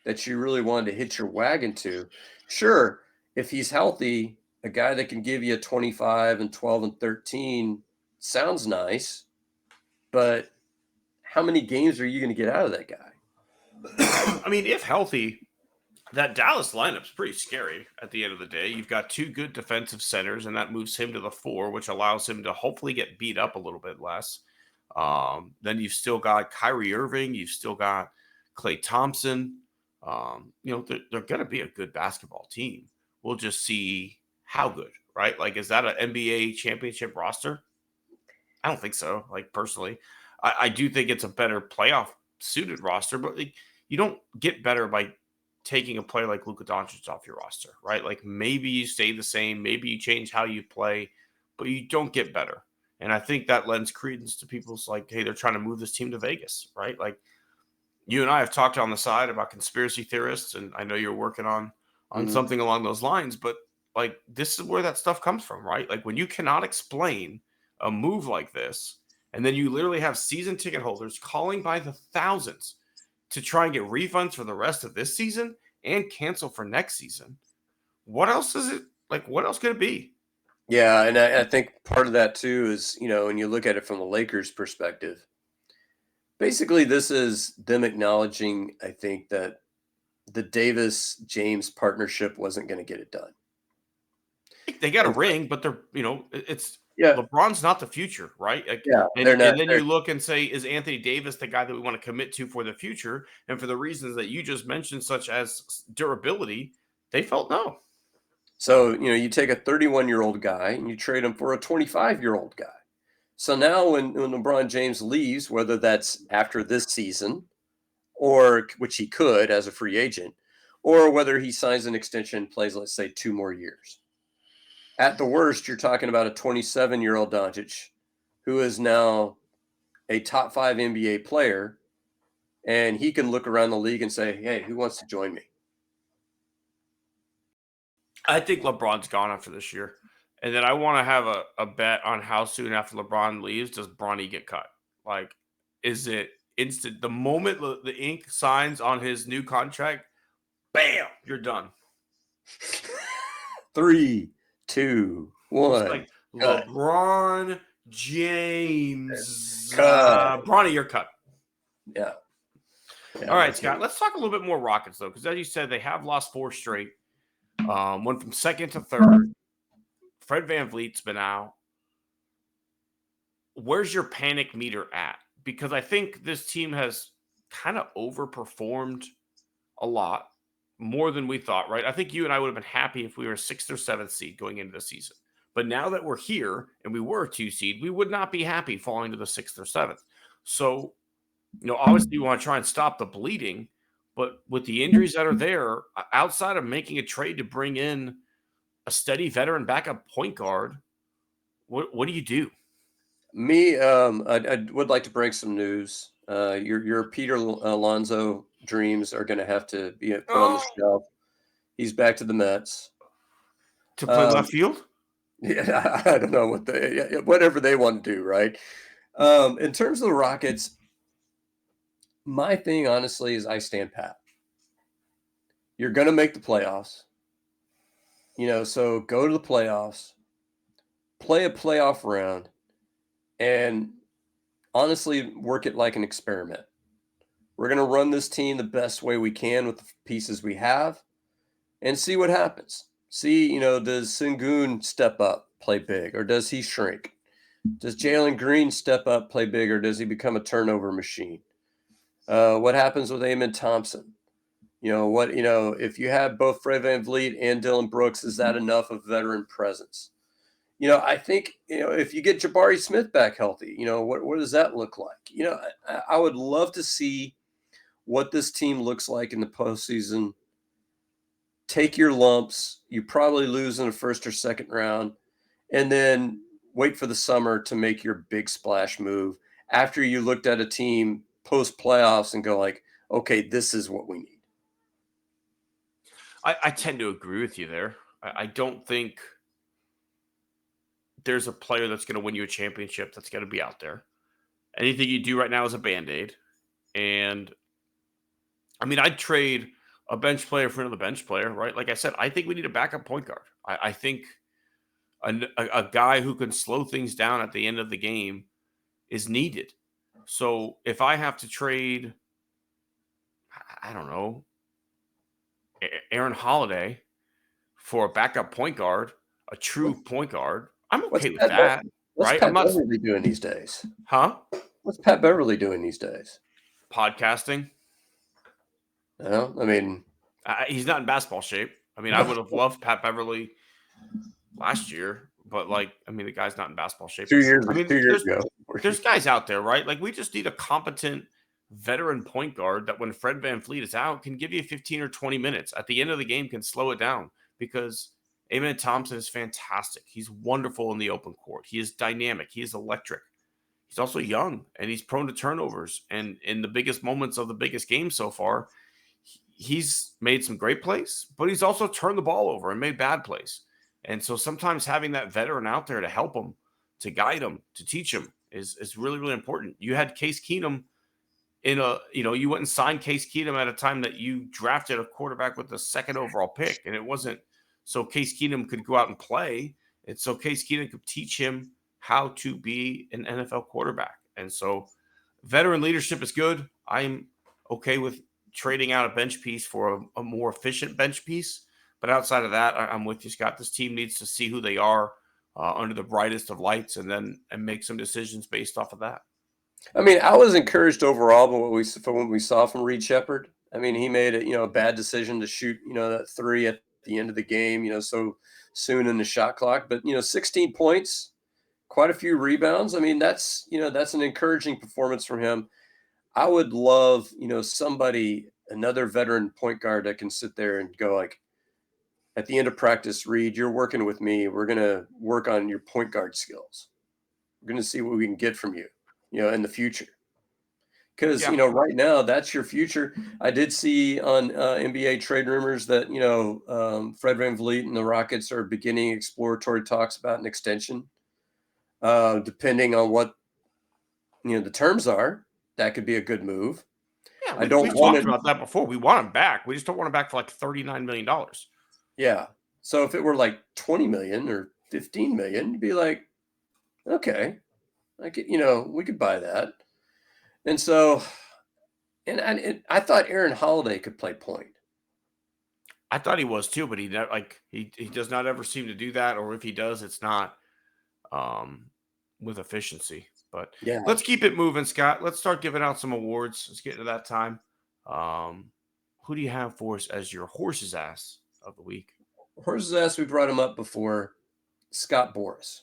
that you really wanted to hitch your wagon to. Sure, if he's healthy, a guy that can give you 25 and 12 and 13 sounds nice, but how many games are you going to get out of that guy? I mean, if healthy, that Dallas lineup's pretty scary at the end of the day. You've got 2 good defensive centers, and that moves him to the 4, which allows him to hopefully get beat up a little bit less. Then you've still got Kyrie Irving. You've still got Klay Thompson. They're going to be a good basketball team. We'll just see how good, right? Like, is that an NBA championship roster? I don't think so. Like, personally, I do think it's a better playoff suited roster, but like, you don't get better by taking a player like Luka Doncic off your roster, right? Like, maybe you stay the same, maybe you change how you play, but you don't get better. And I think that lends credence to people's like, hey, they're trying to move this team to Vegas, right? Like, you and I have talked on the side about conspiracy theorists, and I know you're working on something along those lines, but like, this is where that stuff comes from, right? Like, when you cannot explain a move like this, and then you literally have season ticket holders calling by the thousands to try and get refunds for the rest of this season and cancel for next season. What else is it? Like, what else could it be? Yeah, and I think part of that too is, when you look at it from the Lakers' perspective, basically this is them acknowledging, I think, that the Davis-James partnership wasn't going to get it done. They got a ring, but they're, it's Yeah. LeBron's not the future, right? Like, Yeah, and then you look and say, is Anthony Davis the guy that we want to commit to for the future? And for the reasons that you just mentioned, such as durability, they felt no. So, you take a 31-year-old guy and you trade him for a 25-year-old guy. So now when LeBron James leaves, whether that's after this season, or which he could as a free agent, or whether he signs an extension, plays, let's say, 2 more years. At the worst, you're talking about a 27-year-old Doncic who is now a top 5 NBA player, and he can look around the league and say, hey, who wants to join me? I think LeBron's gone after this year. And then I want to have a bet on how soon after LeBron leaves does Bronny get cut? Like, is it instant? The moment the ink signs on his new contract, bam, you're done. 3, 2, 1. It's like LeBron James. Cut. Bronny, you're cut. Yeah. All right, Scott, let's talk a little bit more Rockets, though, because as you said, they have lost 4 straight. Went from second to third. Fred VanVleet's been out. where's your panic meter at? Because I think this team has kind of overperformed a lot more than we thought, right? I think you and I would have been happy if we were a 6th or 7th seed going into the season. But now that we're here and we were a 2 seed, we would not be happy falling to the 6th or 7th. So, obviously you want to try and stop the bleeding, but with the injuries that are there, outside of making a trade to bring in a steady veteran backup point guard, what do you do? Me, I would like to break some news. Your Peter Alonso dreams are going to have to be put on the shelf. He's back to the Mets. To play left field? Yeah, I don't know whatever they want to do, right? In terms of the Rockets, my thing, honestly, is I stand pat. You're going to make the playoffs. So go to the playoffs, play a playoff round, and honestly work it like an experiment. We're going to run this team the best way we can with the pieces we have and see what happens. See, does Sengun step up, play big, or does he shrink? Does Jalen Green step up, play big, or does he become a turnover machine? What happens with Amen Thompson? If you have both Fred VanVleet and Dylan Brooks, is that enough of veteran presence? I think, if you get Jabari Smith back healthy, what does that look like? I would love to see what this team looks like in the postseason. Take your lumps. You probably lose in the first or second round, and then wait for the summer to make your big splash move after you looked at a team post playoffs and go like, okay, this is what we need. I tend to agree with you there. I don't think there's a player that's going to win you a championship that's going to be out there. Anything you do right now is a Band-Aid. And I mean, I'd trade a bench player for another bench player, right? Like I said, I think we need a backup point guard. I think a guy who can slow things down at the end of the game is needed. So if I have to trade, I don't know, Aaron Holiday for a backup point guard, a true point guard, I'm okay with that. What's Right? Pat Beverly doing these days? Huh? What's Pat Beverly doing these days? Podcasting. No, I mean, he's not in basketball shape. I mean, I would have loved Pat Beverly last year, but the guy's not in basketball shape. 2 years, I mean, 2 years ago. There's guys out there, right? Like, we just need a competent veteran point guard that when Fred VanVleet is out can give you 15 or 20 minutes. At the end of the game can slow it down because Amen Thompson is fantastic. He's wonderful in the open court. He is dynamic. He is electric. He's also young and he's prone to turnovers. And in the biggest moments of the biggest game so far, he's made some great plays, but he's also turned the ball over and made bad plays. And so sometimes having that veteran out there to help him, to guide him, to teach him is really, really important. You had Case Keenum you went and signed Case Keenum at a time that you drafted a quarterback with the 2nd overall pick. And it wasn't so Case Keenum could go out and play. It's so Case Keenum could teach him how to be an NFL quarterback. And so veteran leadership is good. I'm okay with trading out a bench piece for a more efficient bench piece. But outside of that, I'm with you, Scott. This team needs to see who they are under the brightest of lights and make some decisions based off of that. I mean, I was encouraged overall by what we saw from Reed Shepherd. I mean, he made a bad decision to shoot, that 3 at the end of the game, so soon in the shot clock. But 16 points, quite a few rebounds. I mean, that's an encouraging performance from him. I would love, another veteran point guard that can sit there and go like, at the end of practice, Reed, you're working with me. We're going to work on your point guard skills. We're going to see what we can get from you, in the future. Because, right now, that's your future. I did see on NBA trade rumors that, Fred VanVleet and the Rockets are beginning exploratory talks about an extension. Depending on what, the terms are, that could be a good move. Yeah, we talked about that before. We want him back. We just don't want him back for like $39 million. Yeah. So if it were like 20 million or 15 million, you'd be like, okay, we could buy that. And so, and I thought Aaron Holiday could play point. I thought he was too, but he does not ever seem to do that. Or if he does, it's not with efficiency. But Yeah. let's keep it moving, Scott. Let's start giving out some awards. Let's get to that time. Who do you have for us as your horse's ass of the week? Horse's ass, we brought him up before, Scott Boras.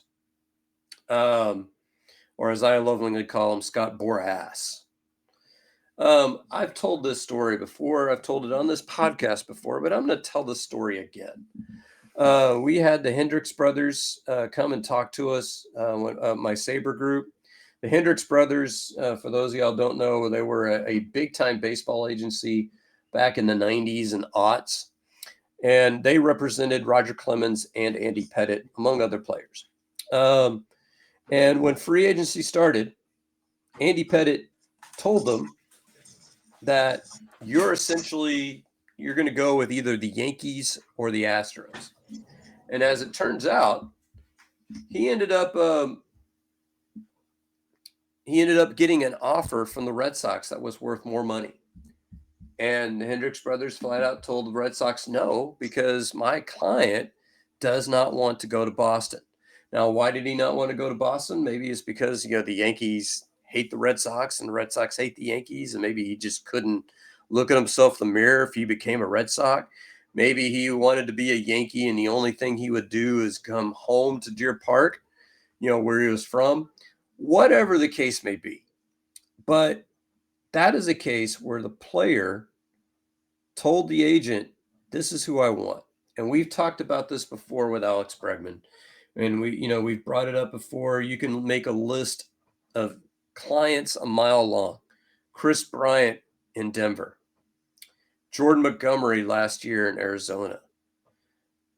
Or as I lovingly call him, Scott Boras. I've told this story before. I've told it on this podcast before, but I'm going to tell the story again. We had the Hendricks brothers come and talk to us, my Sabre group. The Hendricks brothers, for those of y'all don't know, they were a big-time baseball agency back in the 90s and aughts. And they represented Roger Clemens and Andy Pettitte, among other players. And when free agency started, Andy Pettitte told them that you're going to go with either the Yankees or the Astros. And as it turns out, he ended up getting an offer from the Red Sox that was worth more money. And the Hendricks brothers flat out told the Red Sox no, because my client does not want to go to Boston. Now, why did he not want to go to Boston? Maybe it's because, the Yankees hate the Red Sox and the Red Sox hate the Yankees, and maybe he just couldn't look at himself in the mirror if he became a Red Sox. Maybe he wanted to be a Yankee and the only thing he would do is come home to Deer Park, where he was from. Whatever the case may be. But that is a case where the player told the agent, this is who I want. And we've talked about this before with Alex Bregman. And we've brought it up before. You can make a list of clients a mile long. Chris Bryant in Denver. Jordan Montgomery last year in Arizona.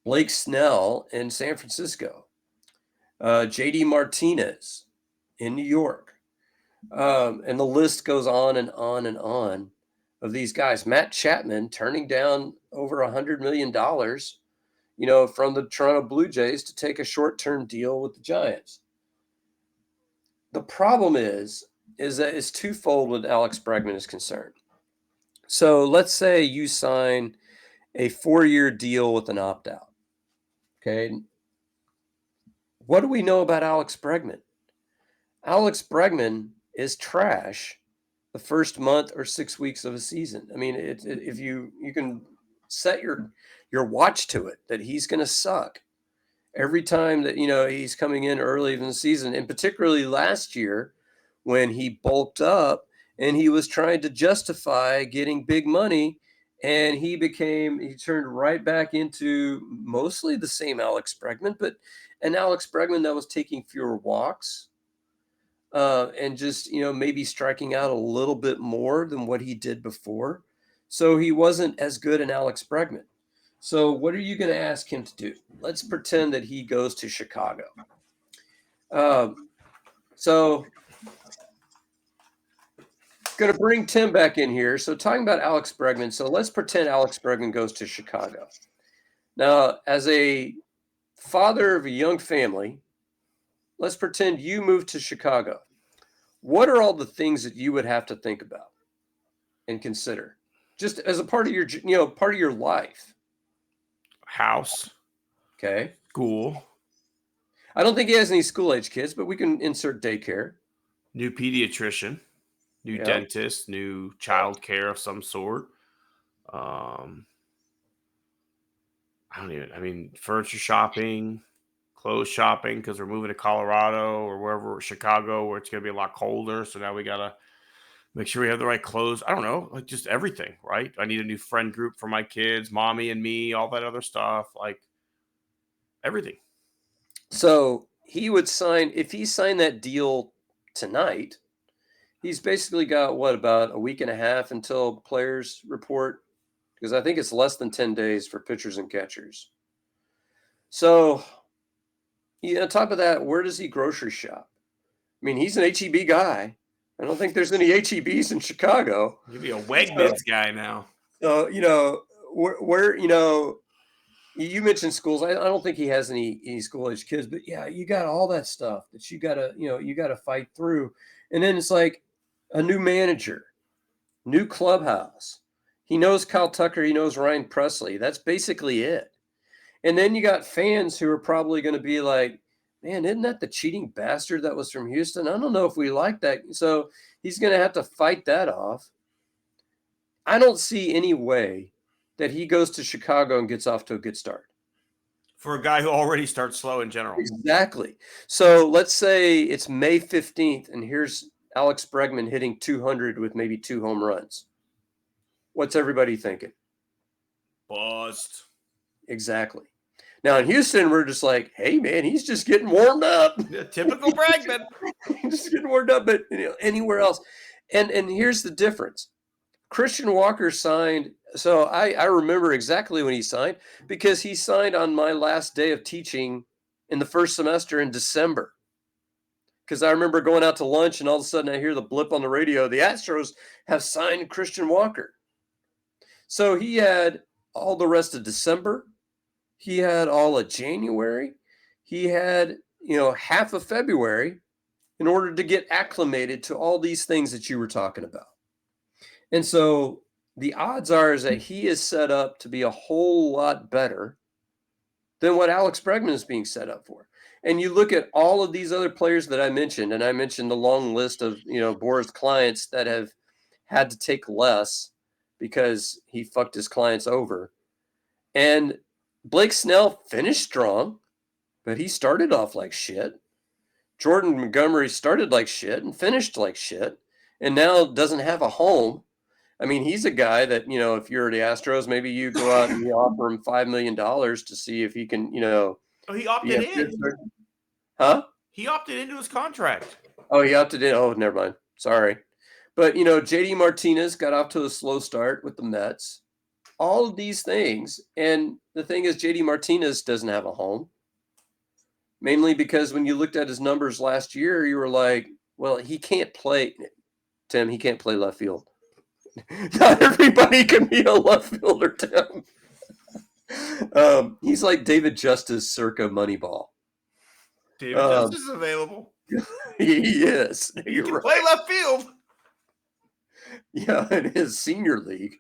Blake Snell in San Francisco. JD Martinez in New York. And the list goes on and on and on of these guys. Matt Chapman turning down over $100 million, from the Toronto Blue Jays to take a short-term deal with the Giants. The problem is that it's twofold when Alex Bregman is concerned. So let's say you sign a 4-year deal with an opt-out. Okay. What do we know about Alex Bregman? Alex Bregman is trash the first month or 6 weeks of a season. I mean, if you can set your watch to it, that he's going to suck every time that, he's coming in early in the season. And particularly last year when he bulked up and he was trying to justify getting big money, and he turned right back into mostly the same Alex Bregman, but an Alex Bregman that was taking fewer walks, and just, maybe striking out a little bit more than what he did before. So he wasn't as good an Alex Bregman. So what are you going to ask him to do? Let's pretend that he goes to Chicago. So going to bring Tim back in here. So talking about Alex Bregman. So let's pretend Alex Bregman goes to Chicago. Now, as a father of a young family, let's pretend you moved to Chicago. What are all the things that you would have to think about and consider, just as a part of your life? House. Okay. School. I don't think he has any school-age kids, but we can insert daycare. New pediatrician. New dentist. New child care of some sort. Furniture shopping. Clothes shopping, because we're moving to Colorado or wherever, Chicago, where it's going to be a lot colder. So now we got to make sure we have the right clothes. I don't know, like just everything, right? I need a new friend group for my kids, mommy and me, all that other stuff, like everything. So if he signed that deal tonight, he's basically got about a week and a half until players report, because I think it's less than 10 days for pitchers and catchers. So, on top of that, where does he grocery shop? I mean, he's an HEB guy. I don't think there's any HEBs in Chicago. You'd be a Wegmans guy now. So, where you mentioned schools. I don't think he has any school-age kids, but yeah, you got all that stuff that you gotta fight through. And then it's like a new manager, new clubhouse. He knows Kyle Tucker. He knows Ryan Presley. That's basically it. And then you got fans who are probably going to be like, man, isn't that the cheating bastard that was from Houston? I don't know if we like that. So he's going to have to fight that off. I don't see any way that he goes to Chicago and gets off to a good start. For a guy who already starts slow in general. Exactly. So let's say it's May 15th, and here's Alex Bregman hitting 200 with maybe 2 home runs. What's everybody thinking? Bust. Exactly. Now in Houston, we're just like, hey, man, he's just getting warmed up. Yeah, typical Bregman. He's just getting warmed up, but anywhere else. And here's the difference. Christian Walker signed. So I remember exactly when he signed, because he signed on my last day of teaching in the first semester in December. Because I remember going out to lunch and all of a sudden I hear the blip on the radio. The Astros have signed Christian Walker. So he had all the rest of December. He had all of January. He had, half of February in order to get acclimated to all these things that you were talking about. And so the odds are is that he is set up to be a whole lot better than what Alex Bregman is being set up for. And you look at all of these other players that I mentioned, and I mentioned the long list of, Boras clients that have had to take less because he fucked his clients over. And Blake Snell finished strong, but he started off like shit. Jordan Montgomery started like shit and finished like shit, and now doesn't have a home. I mean, he's a guy that, if you're the Astros, maybe you go out and you offer him $5 million to see if he can, Oh, he opted in. Huh? He opted into his contract. Oh, he opted in. Oh, never mind. Sorry. But, JD Martinez got off to a slow start with the Mets. All of these things. And the thing is, JD Martinez doesn't have a home. Mainly because when you looked at his numbers last year, you were like, well, he can't play. Tim, he can't play left field. Not everybody can be a left fielder, Tim. He's like David Justice circa Moneyball. David Justice is available. He is. He can play left field. Yeah, in his senior league.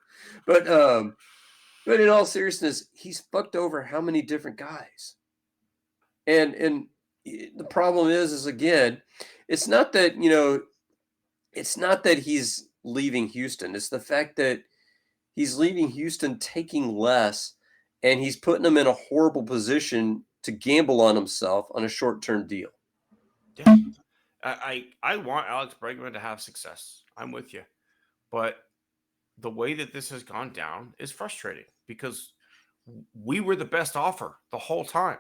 But in all seriousness, he's fucked over how many different guys. And the problem is again, it's not that, it's not that he's leaving Houston. It's the fact that he's leaving Houston taking less, and he's putting them in a horrible position to gamble on himself on a short-term deal. Yeah. I want Alex Bregman to have success. I'm with you. But the way that this has gone down is frustrating because we were the best offer the whole time.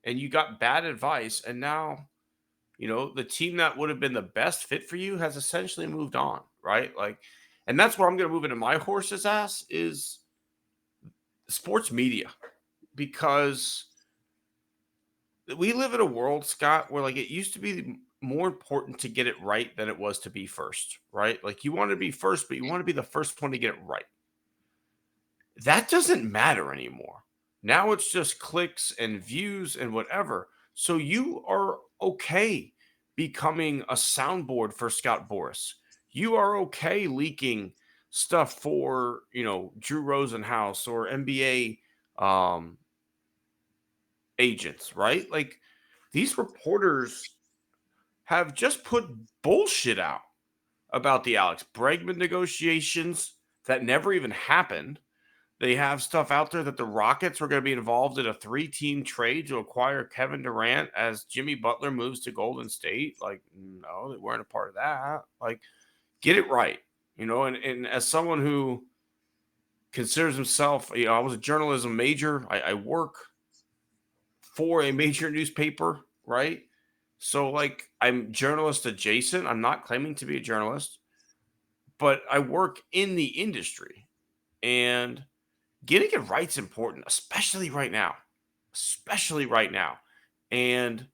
And you got bad advice, and now, the team that would have been the best fit for you has essentially moved on, right? Like, and that's where I'm going to move into my horse's ass is sports media, because we live in a world, Scott, where like it used to be more important to get it right than it was to be first, right? Like you want to be first, but you want to be the first one to get it right. That doesn't matter anymore. Now it's just clicks and views and whatever. So you are okay becoming a soundboard for Scott Boras. You are okay leaking stuff for, Drew Rosenhaus or NBA agents, right? Like these reporters have just put bullshit out about the Alex Bregman negotiations that never even happened. They have stuff out there that the Rockets were going to be involved in a 3-team trade to acquire Kevin Durant as Jimmy Butler moves to Golden State. Like, no, they weren't a part of that. Like, get it right, and as someone who considers himself, I was a journalism major. I work for a major newspaper, right? So, like, I'm journalist adjacent. I'm not claiming to be a journalist, but I work in the industry, and getting it right's important, especially right now. And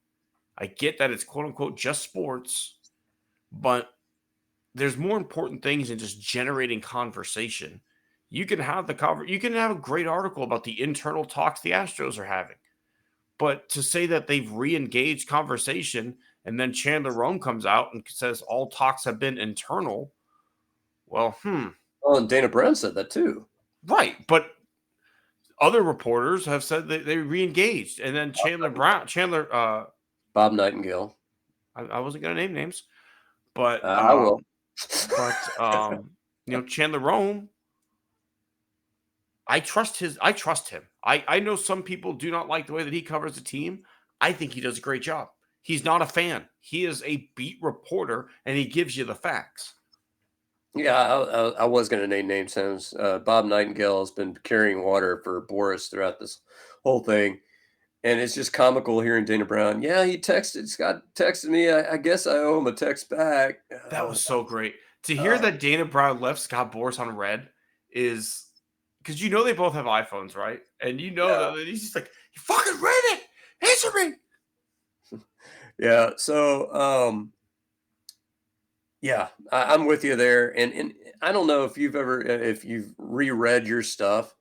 I get that it's quote unquote just sports, but there's more important things than just generating conversation. You can have you can have a great article about the internal talks the Astros are having. But to say that they've re-engaged conversation and then Chandler Rome comes out and says all talks have been internal, well, Oh, and Dana Brown said that too. Right, but other reporters have said that they re-engaged, and then Chandler Bob Nightingale. I wasn't going to name names, but I will. Chandler Rome. I trust him. I know some people do not like the way that he covers the team. I think he does a great job. He's not a fan. He is a beat reporter, and he gives you the facts. Yeah, I was going to name names. Bob Nightingale has been carrying water for Boris throughout this whole thing. And it's just comical hearing Dana Brown. Yeah, Scott texted me. I guess I owe him a text back. That was so great. To hear that Dana Brown left Scott Boras on red is because they both have iPhones, right? And that he's just like, you fucking read it. Answer me. Yeah. So, I'm with you there. And I don't know if you've reread your stuff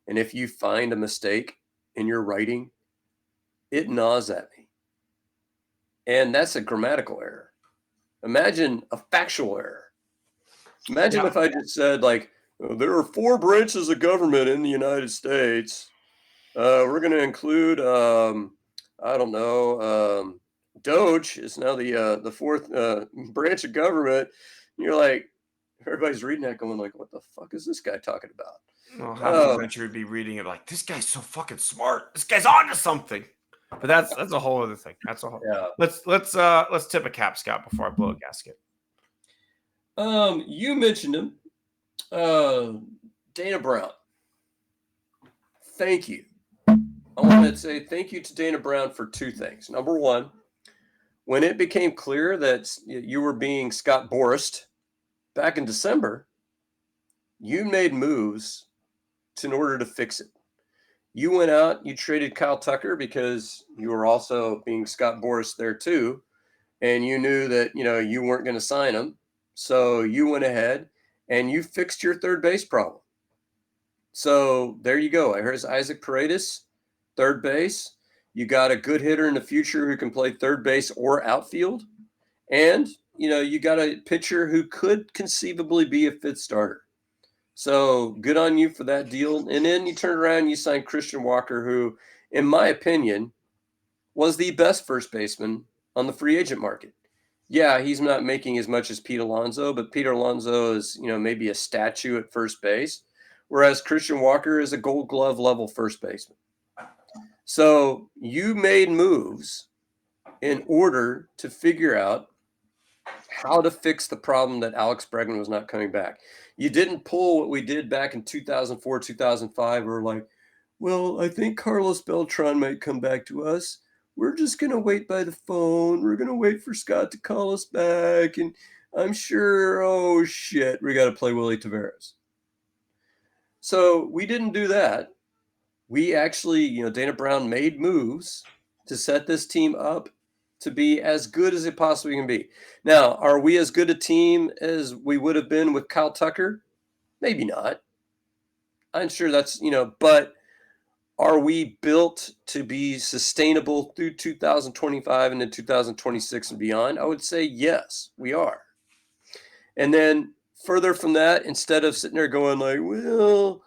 and if you find a mistake in your writing, it gnaws at me. And that's a grammatical error. Imagine a factual error. Imagine if I just said, like, there are 4 branches of government in the United States. We're going to include, Doge is now the 4th branch of government. And you're like, everybody's reading that going like, what the fuck is this guy talking about? Well, half the country would be reading it like, this guy's so fucking smart. This guy's on to something. But that's a whole other thing. That's a whole. Yeah. Let's tip a cap, Scott, before I blow a gasket. You mentioned him, Dana Brown. Thank you. I want to say thank you to Dana Brown for 2 things. Number one, when it became clear that you were being Scott Boras back in December, you made moves in order to fix it. You went out, you traded Kyle Tucker because you were also being Scott Boras there too. And you knew that, you weren't going to sign him. So you went ahead and you fixed your third base problem. So there you go. Here's Isaac Paredes, third base. You got a good hitter in the future who can play third base or outfield. And, you got a pitcher who could conceivably be a 5th starter. So good on you for that deal. And then you turned around and you signed Christian Walker, who, in my opinion, was the best first baseman on the free agent market. Yeah, he's not making as much as Pete Alonso, but Pete Alonso is, maybe a statue at first base, whereas Christian Walker is a Gold Glove level first baseman. So you made moves in order to figure out how to fix the problem that Alex Bregman was not coming back. You didn't pull what we did back in 2004, 2005, or like, well, I think Carlos Beltran might come back to us. We're just going to wait by the phone. We're going to wait for Scott to call us back. And I'm sure, oh shit, we got to play Willie Taveras. So we didn't do that. We actually, Dana Brown made moves to set this team up to be as good as it possibly can be. Now, are we as good a team as we would have been with Kyle Tucker? Maybe not. I'm sure that's, but are we built to be sustainable through 2025 and then 2026 and beyond? I would say yes, we are. And then further from that, instead of sitting there going like, well,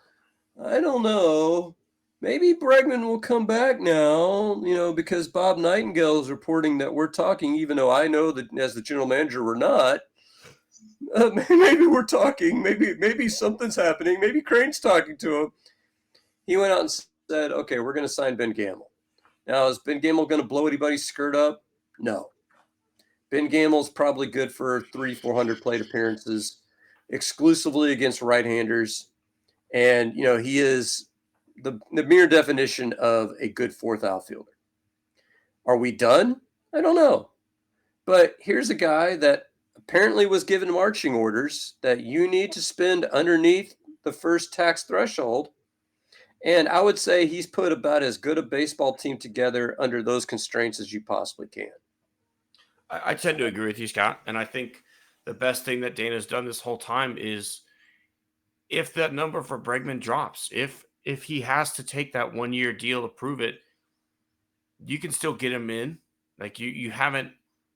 I don't know, maybe Bregman will come back now, because Bob Nightingale is reporting that we're talking, even though I know that as the general manager, we're not. Maybe we're talking. Maybe something's happening. Maybe Crane's talking to him. He went out and said, okay, we're going to sign Ben Gamel. Now, is Ben Gamel going to blow anybody's skirt up? No. Ben Gamel's probably good for 300-400 plate appearances exclusively against right-handers. And, he is the mere definition of a good 4th outfielder. Are we done? I don't know. But here's a guy that apparently was given marching orders that you need to spend underneath the first tax threshold. And I would say he's put about as good a baseball team together under those constraints as you possibly can. I tend to agree with you, Scott. And I think the best thing that Dana's done this whole time is if that number for Bregman drops, if he has to take that 1-year deal to prove it, you can still get him in. Like you haven't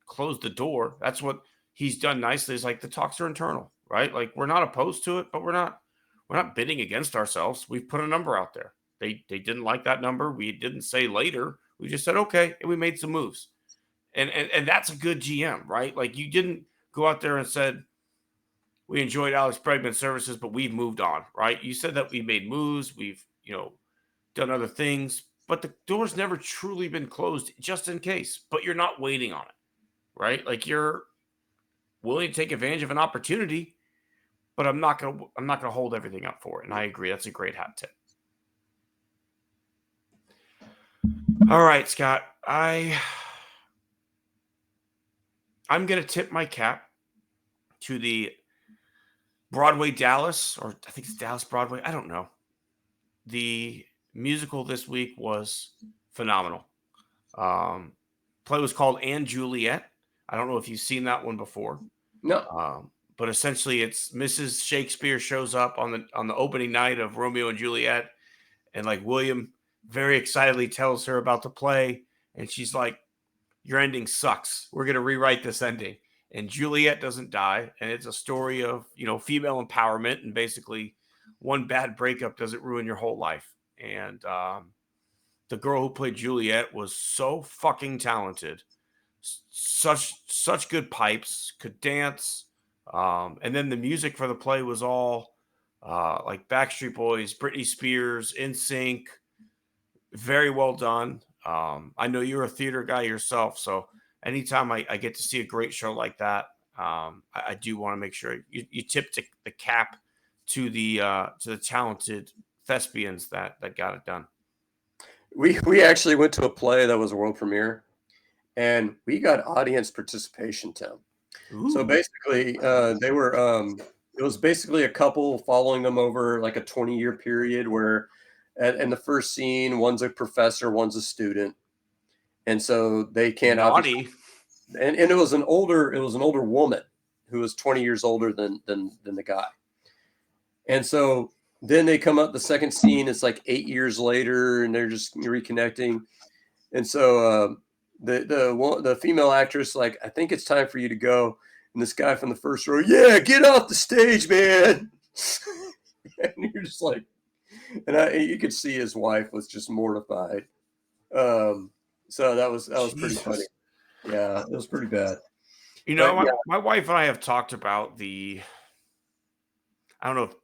closed the door. That's what he's done nicely, is like the talks are internal, right? Like we're not opposed to it, but we're not bidding against ourselves. We've put a number out there. They didn't like that number. We didn't say later. We just said, okay, and we made some moves. And that's a good GM, right? Like you didn't go out there and said, we enjoyed Alex Bregman's services, but we've moved on, right? You said that we made moves, we've, done other things, but the door's never truly been closed just in case, but you're not waiting on it, right? Like you're willing to take advantage of an opportunity, but I'm not gonna hold everything up for it. And I agree, that's a great hat tip. All right, Scott, I'm gonna tip my cap to the Broadway Dallas, or I think it's Dallas Broadway. I don't know. The musical this week was phenomenal. Play was called And Juliet. I don't know if you've seen that one before. No. But essentially, it's Mrs. Shakespeare shows up on the opening night of Romeo and Juliet, and like William very excitedly tells her about the play, and she's like, "Your ending sucks. We're gonna rewrite this ending." And Juliet doesn't die, and it's a story of female empowerment, and basically one bad breakup doesn't ruin your whole life. And the girl who played Juliet was so fucking talented, such good pipes, could dance, and then the music for the play was all like Backstreet Boys, Britney Spears, NSYNC, very well done. I know you're a theater guy yourself, so anytime I get to see a great show like that, I do want to make sure you tip the cap to the talented thespians that got it done. We actually went to a play that was a world premiere, and we got audience participation, Tim. So Ooh. basically, they were it was basically a couple following them over like a 20-year period where in the first scene, one's a professor, one's a student. And so they can't obviously, Naughty. and it was an older woman who was 20 years older than the guy. And so then they come up the second scene, it's like 8 years later, and they're just reconnecting. And so the female actress, like, I think it's time for you to go. And this guy from the first row, yeah, get off the stage, man. And you're just like, you could see his wife was just mortified. So that was pretty funny. Yeah, it was pretty bad. But, My wife and I have talked about I don't know if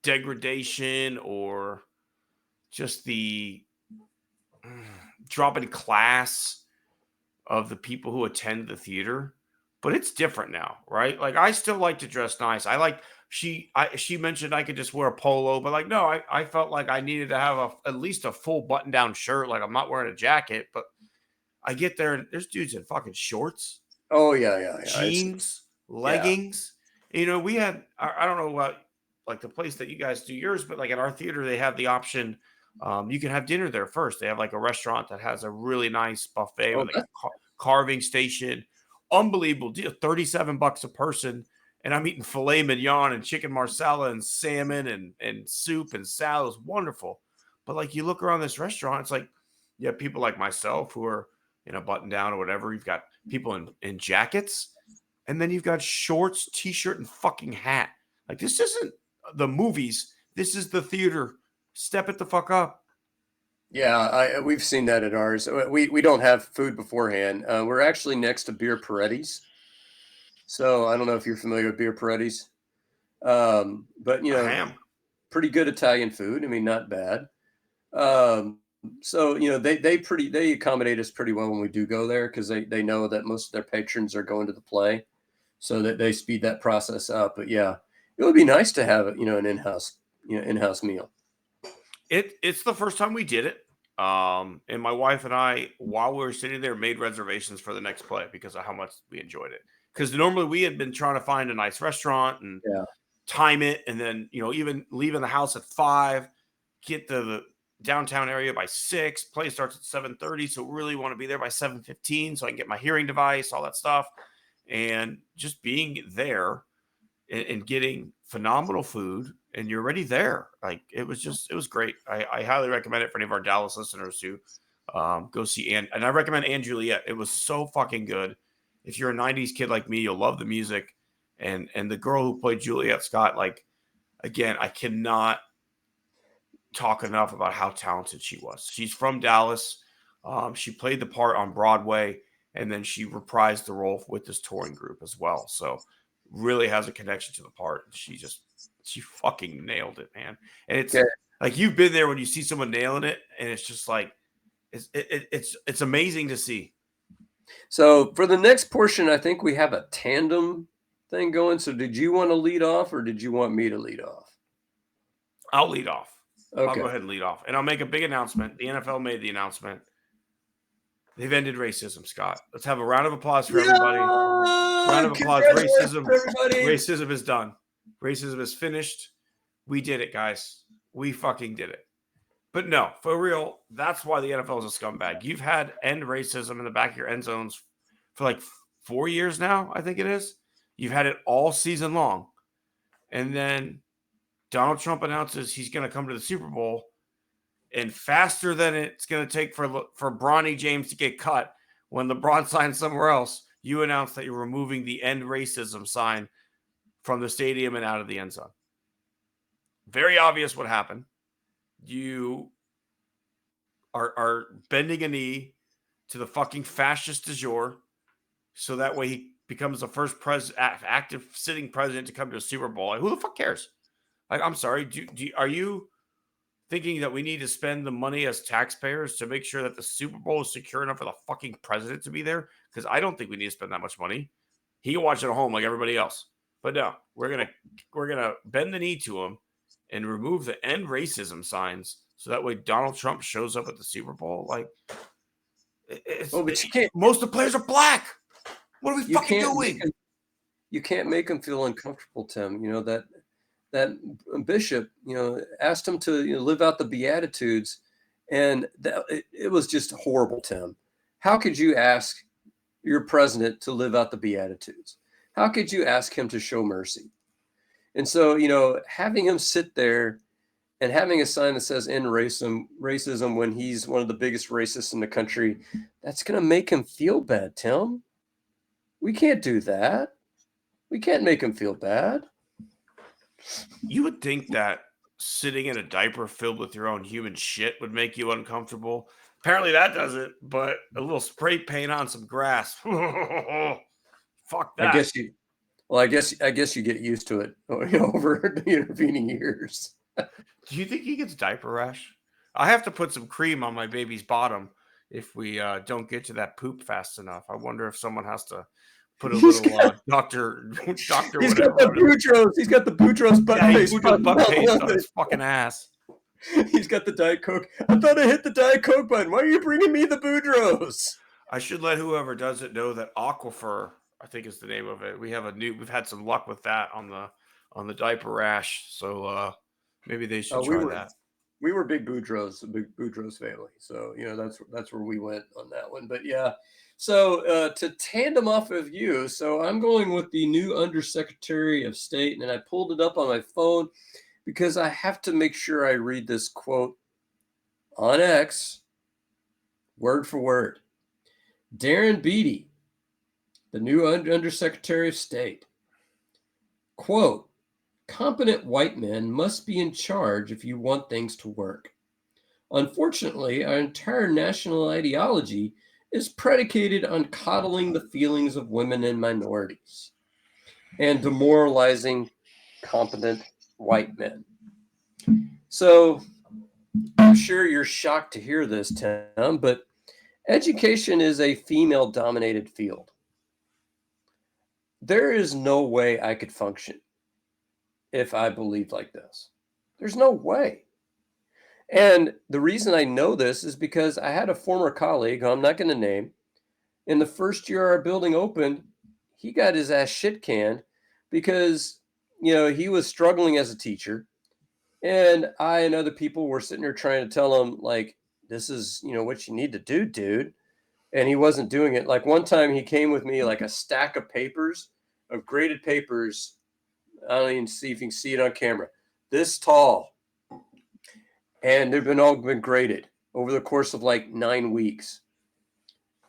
degradation or just the drop in class of the people who attend the theater, but it's different now, right? Like I still like to dress nice. She mentioned I could just wear a polo, but like no, I felt like I needed to have at least a full button down shirt. Like I'm not wearing a jacket, but I get there and there's dudes in fucking shorts, oh yeah. jeans, leggings. We had I don't know what like the place that you guys do yours, but like at our theater they have the option. You can have dinner there first. They have like a restaurant that has a really nice buffet Oh, with like a carving station. Unbelievable deal, $37 a person. And I'm eating filet mignon and chicken marsala and salmon and soup and salad. It was wonderful. But like you look around this restaurant, it's like you have people like myself who are in a button down or whatever. You've got people in jackets, and then you've got shorts, t-shirt, and fucking hat. Like this isn't the movies. This is the theater. Step it the fuck up. yeah, we've seen that at ours. We don't have food beforehand. We're actually next to Beer Paretti's. So I don't know if you're familiar with Beer Paretti's. But I am. pretty good Italian food. I mean, not bad. So they accommodate us pretty well when we do go there because they know that most of their patrons are going to the play, so that they speed that process up. But yeah, it would be nice to have an in-house meal. It's the first time we did it. And my wife and I, while we were sitting there, made reservations for the next play because of how much we enjoyed it. Because normally we had been trying to find a nice restaurant and Yeah. time it, and then even leaving the house at 5, get to the downtown area by 6. Play starts at 7:30, so really want to be there by 7:15 so I can get my hearing device, all that stuff, and just being there and getting phenomenal food, and you're already there. Like it was great. I highly recommend it for any of our Dallas listeners who go see and I recommend And Juliet. It was so fucking good. If you're a 90s kid like me, you'll love the music. And the girl who played Juliet Scott, like, again, I cannot talk enough about how talented she was. She's from Dallas. She played the part on Broadway, and then she reprised the role with this touring group as well. So really has a connection to the part. She fucking nailed it, man. And it's like you've been there when you see someone nailing it, and it's just like it's amazing to see. So for the next portion, I think we have a tandem thing going. So did you want to lead off, or did you want me to lead off? I'll lead off. Okay. I'll go ahead and lead off, and I'll make a big announcement. The NFL made the announcement. They've ended racism, Scott. Let's have a round of applause for everybody. Round of applause. Racism is done. Racism is finished. We did it, guys. We fucking did it. But no, for real, that's why the NFL is a scumbag. You've had end racism in the back of your end zones for like 4 years now, I think it is. You've had it all season long. And then Donald Trump announces he's going to come to the Super Bowl. And faster than it's going to take for Bronny James to get cut when LeBron signs somewhere else, you announce that you're removing the end racism sign from the stadium and out of the end zone. Very obvious what happened. You are bending a knee to the fucking fascist du jour so that way he becomes the first active sitting president to come to a Super Bowl. Like, who the fuck cares? Like, I'm sorry. Are you thinking that we need to spend the money as taxpayers to make sure that the Super Bowl is secure enough for the fucking president to be there? Because I don't think we need to spend that much money. He can watch it at home like everybody else. But no, we're gonna bend the knee to him and remove the end racism signs so that way Donald Trump shows up at the Super Bowl. Like, most of the players are black. What are we fucking doing? You can't make them feel uncomfortable, Tim. You know that bishop, asked him to live out the Beatitudes, and it was just horrible, Tim. How could you ask your president to live out the Beatitudes? How could you ask him to show mercy? And so, having him sit there and having a sign that says end racism when he's one of the biggest racists in the country, that's going to make him feel bad, Tim. We can't do that. We can't make him feel bad. You would think that sitting in a diaper filled with your own human shit would make you uncomfortable. Apparently that doesn't, but a little spray paint on some grass. Fuck that. I guess you get used to it over the intervening years. Do you think he gets diaper rash? I have to put some cream on my baby's bottom if we don't get to that poop fast enough. I wonder if someone has to put a little doctor. He's got the Boudreaux. He's got the Boudreaux butt paste. Butt paste on his fucking ass. He's got the Diet Coke. I thought I hit the Diet Coke button. Why are you bringing me the Boudreaux? I should let whoever does it know that Aquifer, I think is the name of it. We've had some luck with that on the diaper rash. So maybe they should try that. We were big Boudreaux family. So, that's where we went on that one. But yeah. So to tandem off of you, so I'm going with the new Undersecretary of State, and I pulled it up on my phone because I have to make sure I read this quote on X, word for word. Darren Beattie, the new Undersecretary of State, quote, "Competent white men must be in charge if you want things to work. Unfortunately, our entire national ideology is predicated on coddling the feelings of women and minorities and demoralizing competent white men." So I'm sure you're shocked to hear this, Tim, but education is a female-dominated field. There is no way I could function if I believed like this. There's no way. And the reason I know this is because I had a former colleague, who I'm not going to name, in the first year our building opened, he got his ass shit canned because, he was struggling as a teacher. And I and other people were sitting there trying to tell him, like, this is, what you need to do, dude. And he wasn't doing it. Like one time he came with me like a stack of papers, of graded papers. I don't even see if you can see it on camera. This tall. And they've all been graded over the course of like 9 weeks.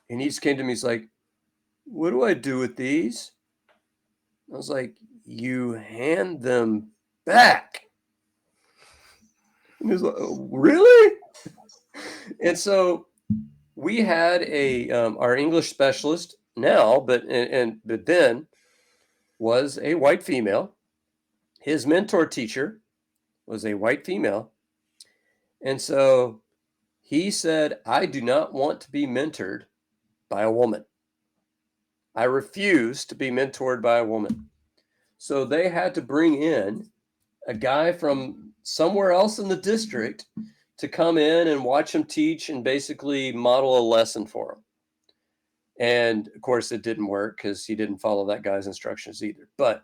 And he just came to me. He's like, "What do I do with these?" I was like, "You hand them back." And he was like, "Oh, really?" And so we had our English specialist now, but then was a white female. His mentor teacher was a white female. And so he said, I do not want to be mentored by a woman. I refuse to be mentored by a woman. So they had to bring in a guy from somewhere else in the district to come in and watch him teach and basically model a lesson for him. And of course, it didn't work because he didn't follow that guy's instructions either. But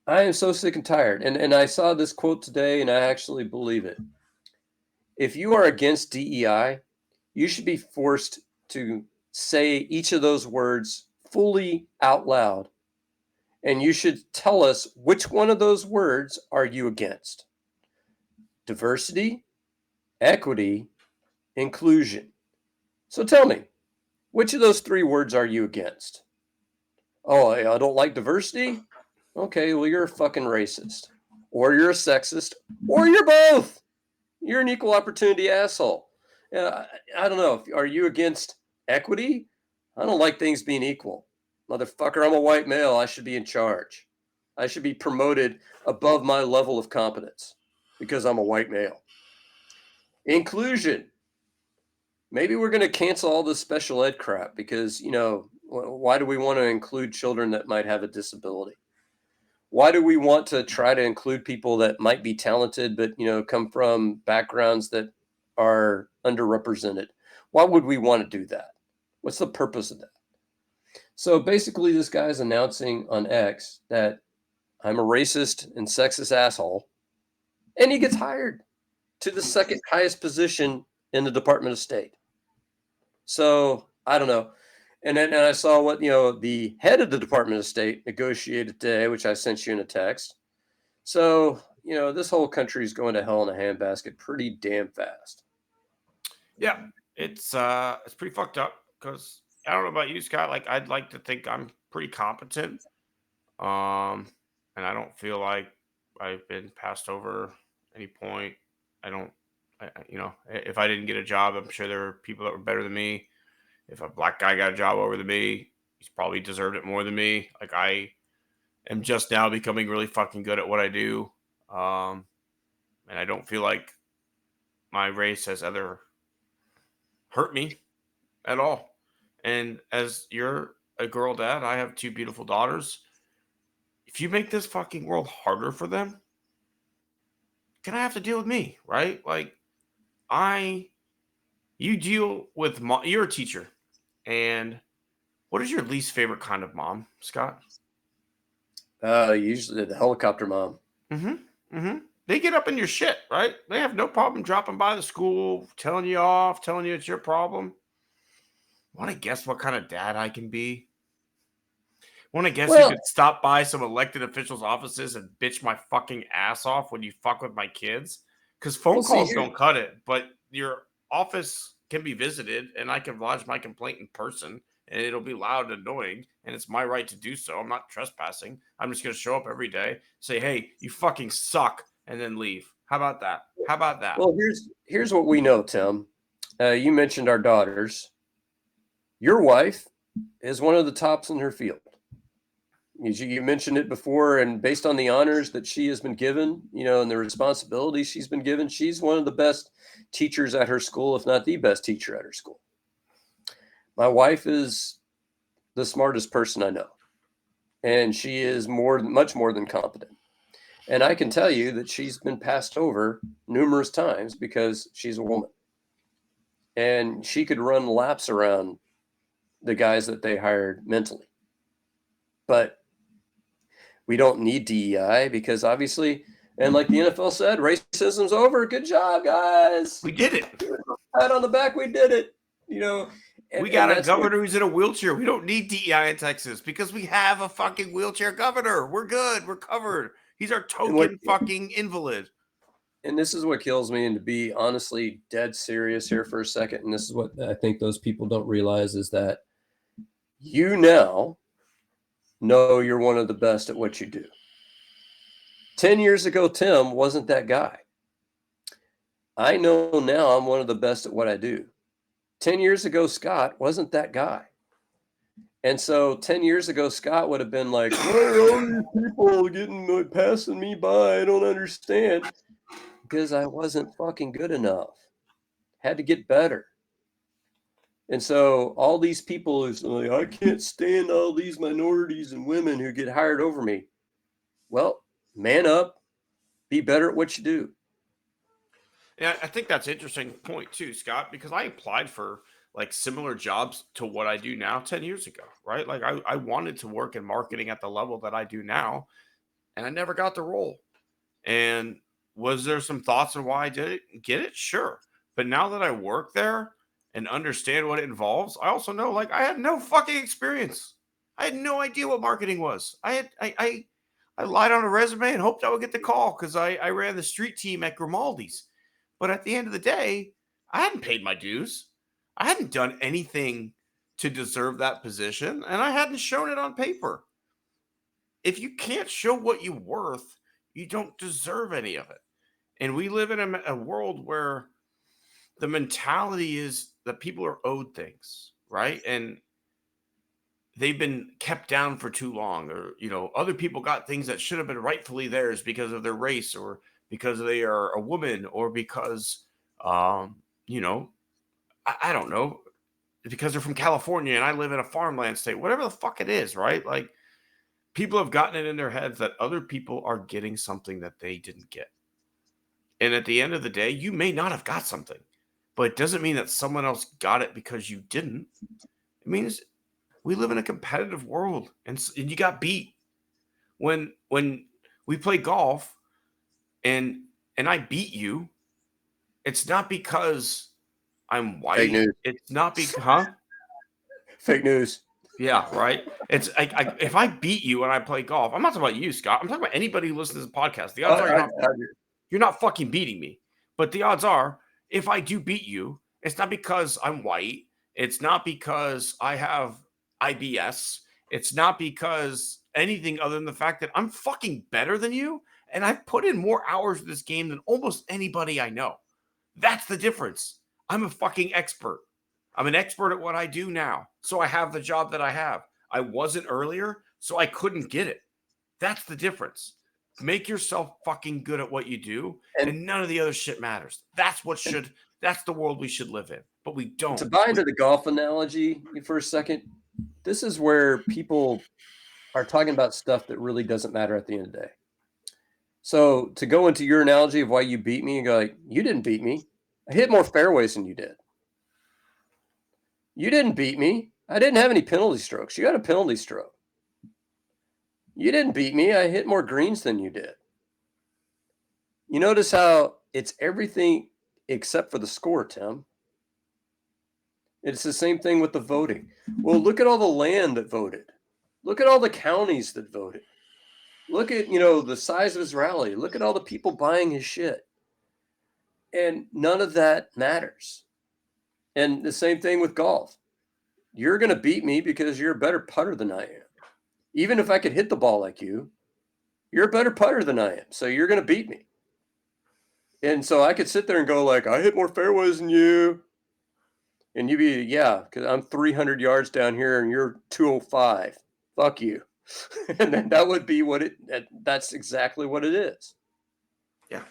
I am so sick and tired. And I saw this quote today, and I actually believe it. If you are against DEI, you should be forced to say each of those words fully out loud. And you should tell us which one of those words are you against? Diversity, equity, inclusion. So tell me, which of those three words are you against? Oh, I don't like diversity? Okay, well, you're a fucking racist. Or you're a sexist. Or you're both. You're an equal opportunity asshole. I don't know. Are you against equity? I don't like things being equal. Motherfucker, I'm a white male. I should be in charge. I should be promoted above my level of competence because I'm a white male. Inclusion. Maybe we're going to cancel all this special ed crap because, why do we want to include children that might have a disability? Why do we want to try to include people that might be talented, but, come from backgrounds that are underrepresented? Why would we want to do that? What's the purpose of that? So basically, this guy's announcing on X that I'm a racist and sexist asshole, and he gets hired to the second highest position in the Department of State. So I don't know. And then I saw what, the head of the Department of State negotiated today, which I sent you in a text. So, this whole country is going to hell in a handbasket pretty damn fast. Yeah, it's pretty fucked up because I don't know about you, Scott. Like, I'd like to think I'm pretty competent, and I don't feel like I've been passed over any point. I don't, if I didn't get a job, I'm sure there were people that were better than me. If a black guy got a job over than me, he's probably deserved it more than me. Like, I am just now becoming really fucking good at what I do, and I don't feel like my race has ever hurt me at all. And as you're a girl dad, I have two beautiful daughters. If you make this fucking world harder for them, can I have to deal with me, right? Like, you deal with you're a teacher, and what is your least favorite kind of mom, Scott? Usually the helicopter mom. Mm-hmm. Mm-hmm. They get up in your shit, right? They have no problem dropping by the school, telling you off, telling you it's your problem. Want to guess what kind of dad I can be? Want to guess you could stop by some elected officials' offices and bitch my fucking ass off when you fuck with my kids? Because phone calls don't cut it, but your office can be visited, and I can lodge my complaint in person, and it'll be loud and annoying, and it's my right to do so. I'm not trespassing. I'm just going to show up every day, say, hey, you fucking suck, and then leave. How about that? How about that? Well, here's what we know, Tim. You mentioned our daughters. Your wife is one of the tops in her field. You mentioned it before, and based on the honors that she has been given, and the responsibilities she's been given, she's one of the best teachers at her school, if not the best teacher at her school. My wife is the smartest person I know, and she is much more than competent. And I can tell you that she's been passed over numerous times because she's a woman. And she could run laps around the guys that they hired mentally. But we don't need DEI because obviously, and like the NFL said, racism's over. Good job, guys. We did it. Pat on the back, we did it. We got a governor who's in a wheelchair. We don't need DEI in Texas because we have a fucking wheelchair governor. We're good. We're covered. He's our token fucking invalid. And this is what kills me. And to be honestly dead serious here for a second, and this is what I think those people don't realize is that you now know you're one of the best at what you do. 10 years ago, Tim wasn't that guy. I know now I'm one of the best at what I do. 10 years ago, Scott wasn't that guy. And so 10 years ago, Scott would have been like, why are all these people passing me by? I don't understand. Because I wasn't fucking good enough. Had to get better. And so all these people is like, I can't stand all these minorities and women who get hired over me. Well, man up, be better at what you do. Yeah, I think that's an interesting point too, Scott, because I applied for like similar jobs to what I do now 10 years ago, right? Like I wanted to work in marketing at the level that I do now, and I never got the role. And was there some thoughts on why I did it? Get it? Sure. But now that I work there and understand what it involves, I also know like I had no fucking experience. I had no idea what marketing was. I lied on a resume and hoped I would get the call because I ran the street team at Grimaldi's. But at the end of the day, I hadn't paid my dues. I hadn't done anything to deserve that position, and I hadn't shown it on paper. If you can't show what you're worth, you don't deserve any of it. And we live in a world where the mentality is that people are owed things, right? And they've been kept down for too long, or other people got things that should have been rightfully theirs because of their race, or because they are a woman, or because you know I don't know, because they're from California and I live in a farmland state, whatever the fuck it is, right? Like, people have gotten it in their heads that other people are getting something that they didn't get. And at the end of the day, you may not have got something, but it doesn't mean that someone else got it because you didn't. It means we live in a competitive world, and you got beat. When we play golf and I beat you, it's not because I'm white. Fake news. It's not because, Fake news. Yeah, right. It's if I beat you and I play golf, I'm not talking about you, Scott. I'm talking about anybody who listens to this podcast. The odds are you're not fucking beating me. But the odds are, if I do beat you, it's not because I'm white. It's not because I have IBS. It's not because anything other than the fact that I'm fucking better than you, and I've put in more hours of this game than almost anybody I know. That's the difference. I'm a fucking expert. I'm an expert at what I do now, so I have the job that I have. I wasn't earlier, so I couldn't get it. That's the difference. Make yourself fucking good at what you do, and none of the other shit matters. That's the world we should live in, but we don't. To buy into the golf analogy for a second, this is where people are talking about stuff that really doesn't matter at the end of the day. So to go into your analogy of why you beat me and go like, you didn't beat me. I hit more fairways than you did. You didn't beat me. I didn't have any penalty strokes. You had a penalty stroke. You didn't beat me. I hit more greens than you did. You notice how it's everything except for the score, Tim. It's the same thing with the voting. Well, look at all the land that voted. Look at all the counties that voted. Look at, the size of his rally. Look at all the people buying his shit. And none of that matters. And the same thing with golf. You're going to beat me because you're a better putter than I am. Even if I could hit the ball like you, you're a better putter than I am. So you're going to beat me. And so I could sit there and go like, I hit more fairways than you. And you'd be, yeah, because I'm 300 yards down here and you're 205. Fuck you. And then that would be that's exactly what it is. Yeah.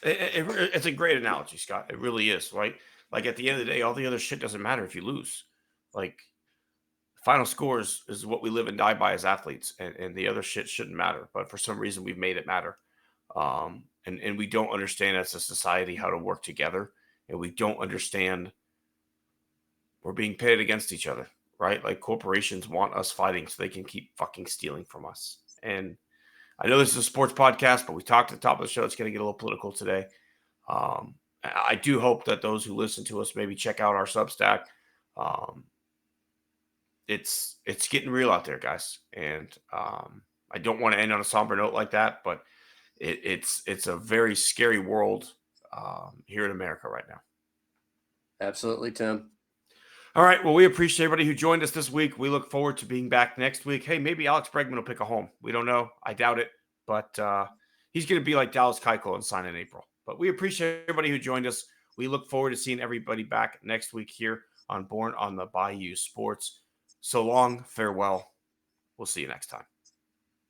It's a great analogy, Scott. It really is, right? Like, at the end of the day, all the other shit doesn't matter if you lose. Like, final scores is what we live and die by as athletes, and the other shit shouldn't matter. But for some reason, we've made it matter. And we don't understand as a society how to work together, and we don't understand we're being pitted against each other, right? Like, corporations want us fighting so they can keep fucking stealing from us. And I know this is a sports podcast, but we talked at the top of the show. It's going to get a little political today. I do hope that those who listen to us maybe check out our Substack. It's getting real out there, guys. And I don't want to end on a somber note like that, but it's a very scary world here in America right now. Absolutely, Tim. All right. Well, we appreciate everybody who joined us this week. We look forward to being back next week. Hey, maybe Alex Bregman will pick a home. We don't know. I doubt it. But he's going to be like Dallas Keuchel and sign in April. But we appreciate everybody who joined us. We look forward to seeing everybody back next week here on the Bayou Sports. So long, farewell. We'll see you next time.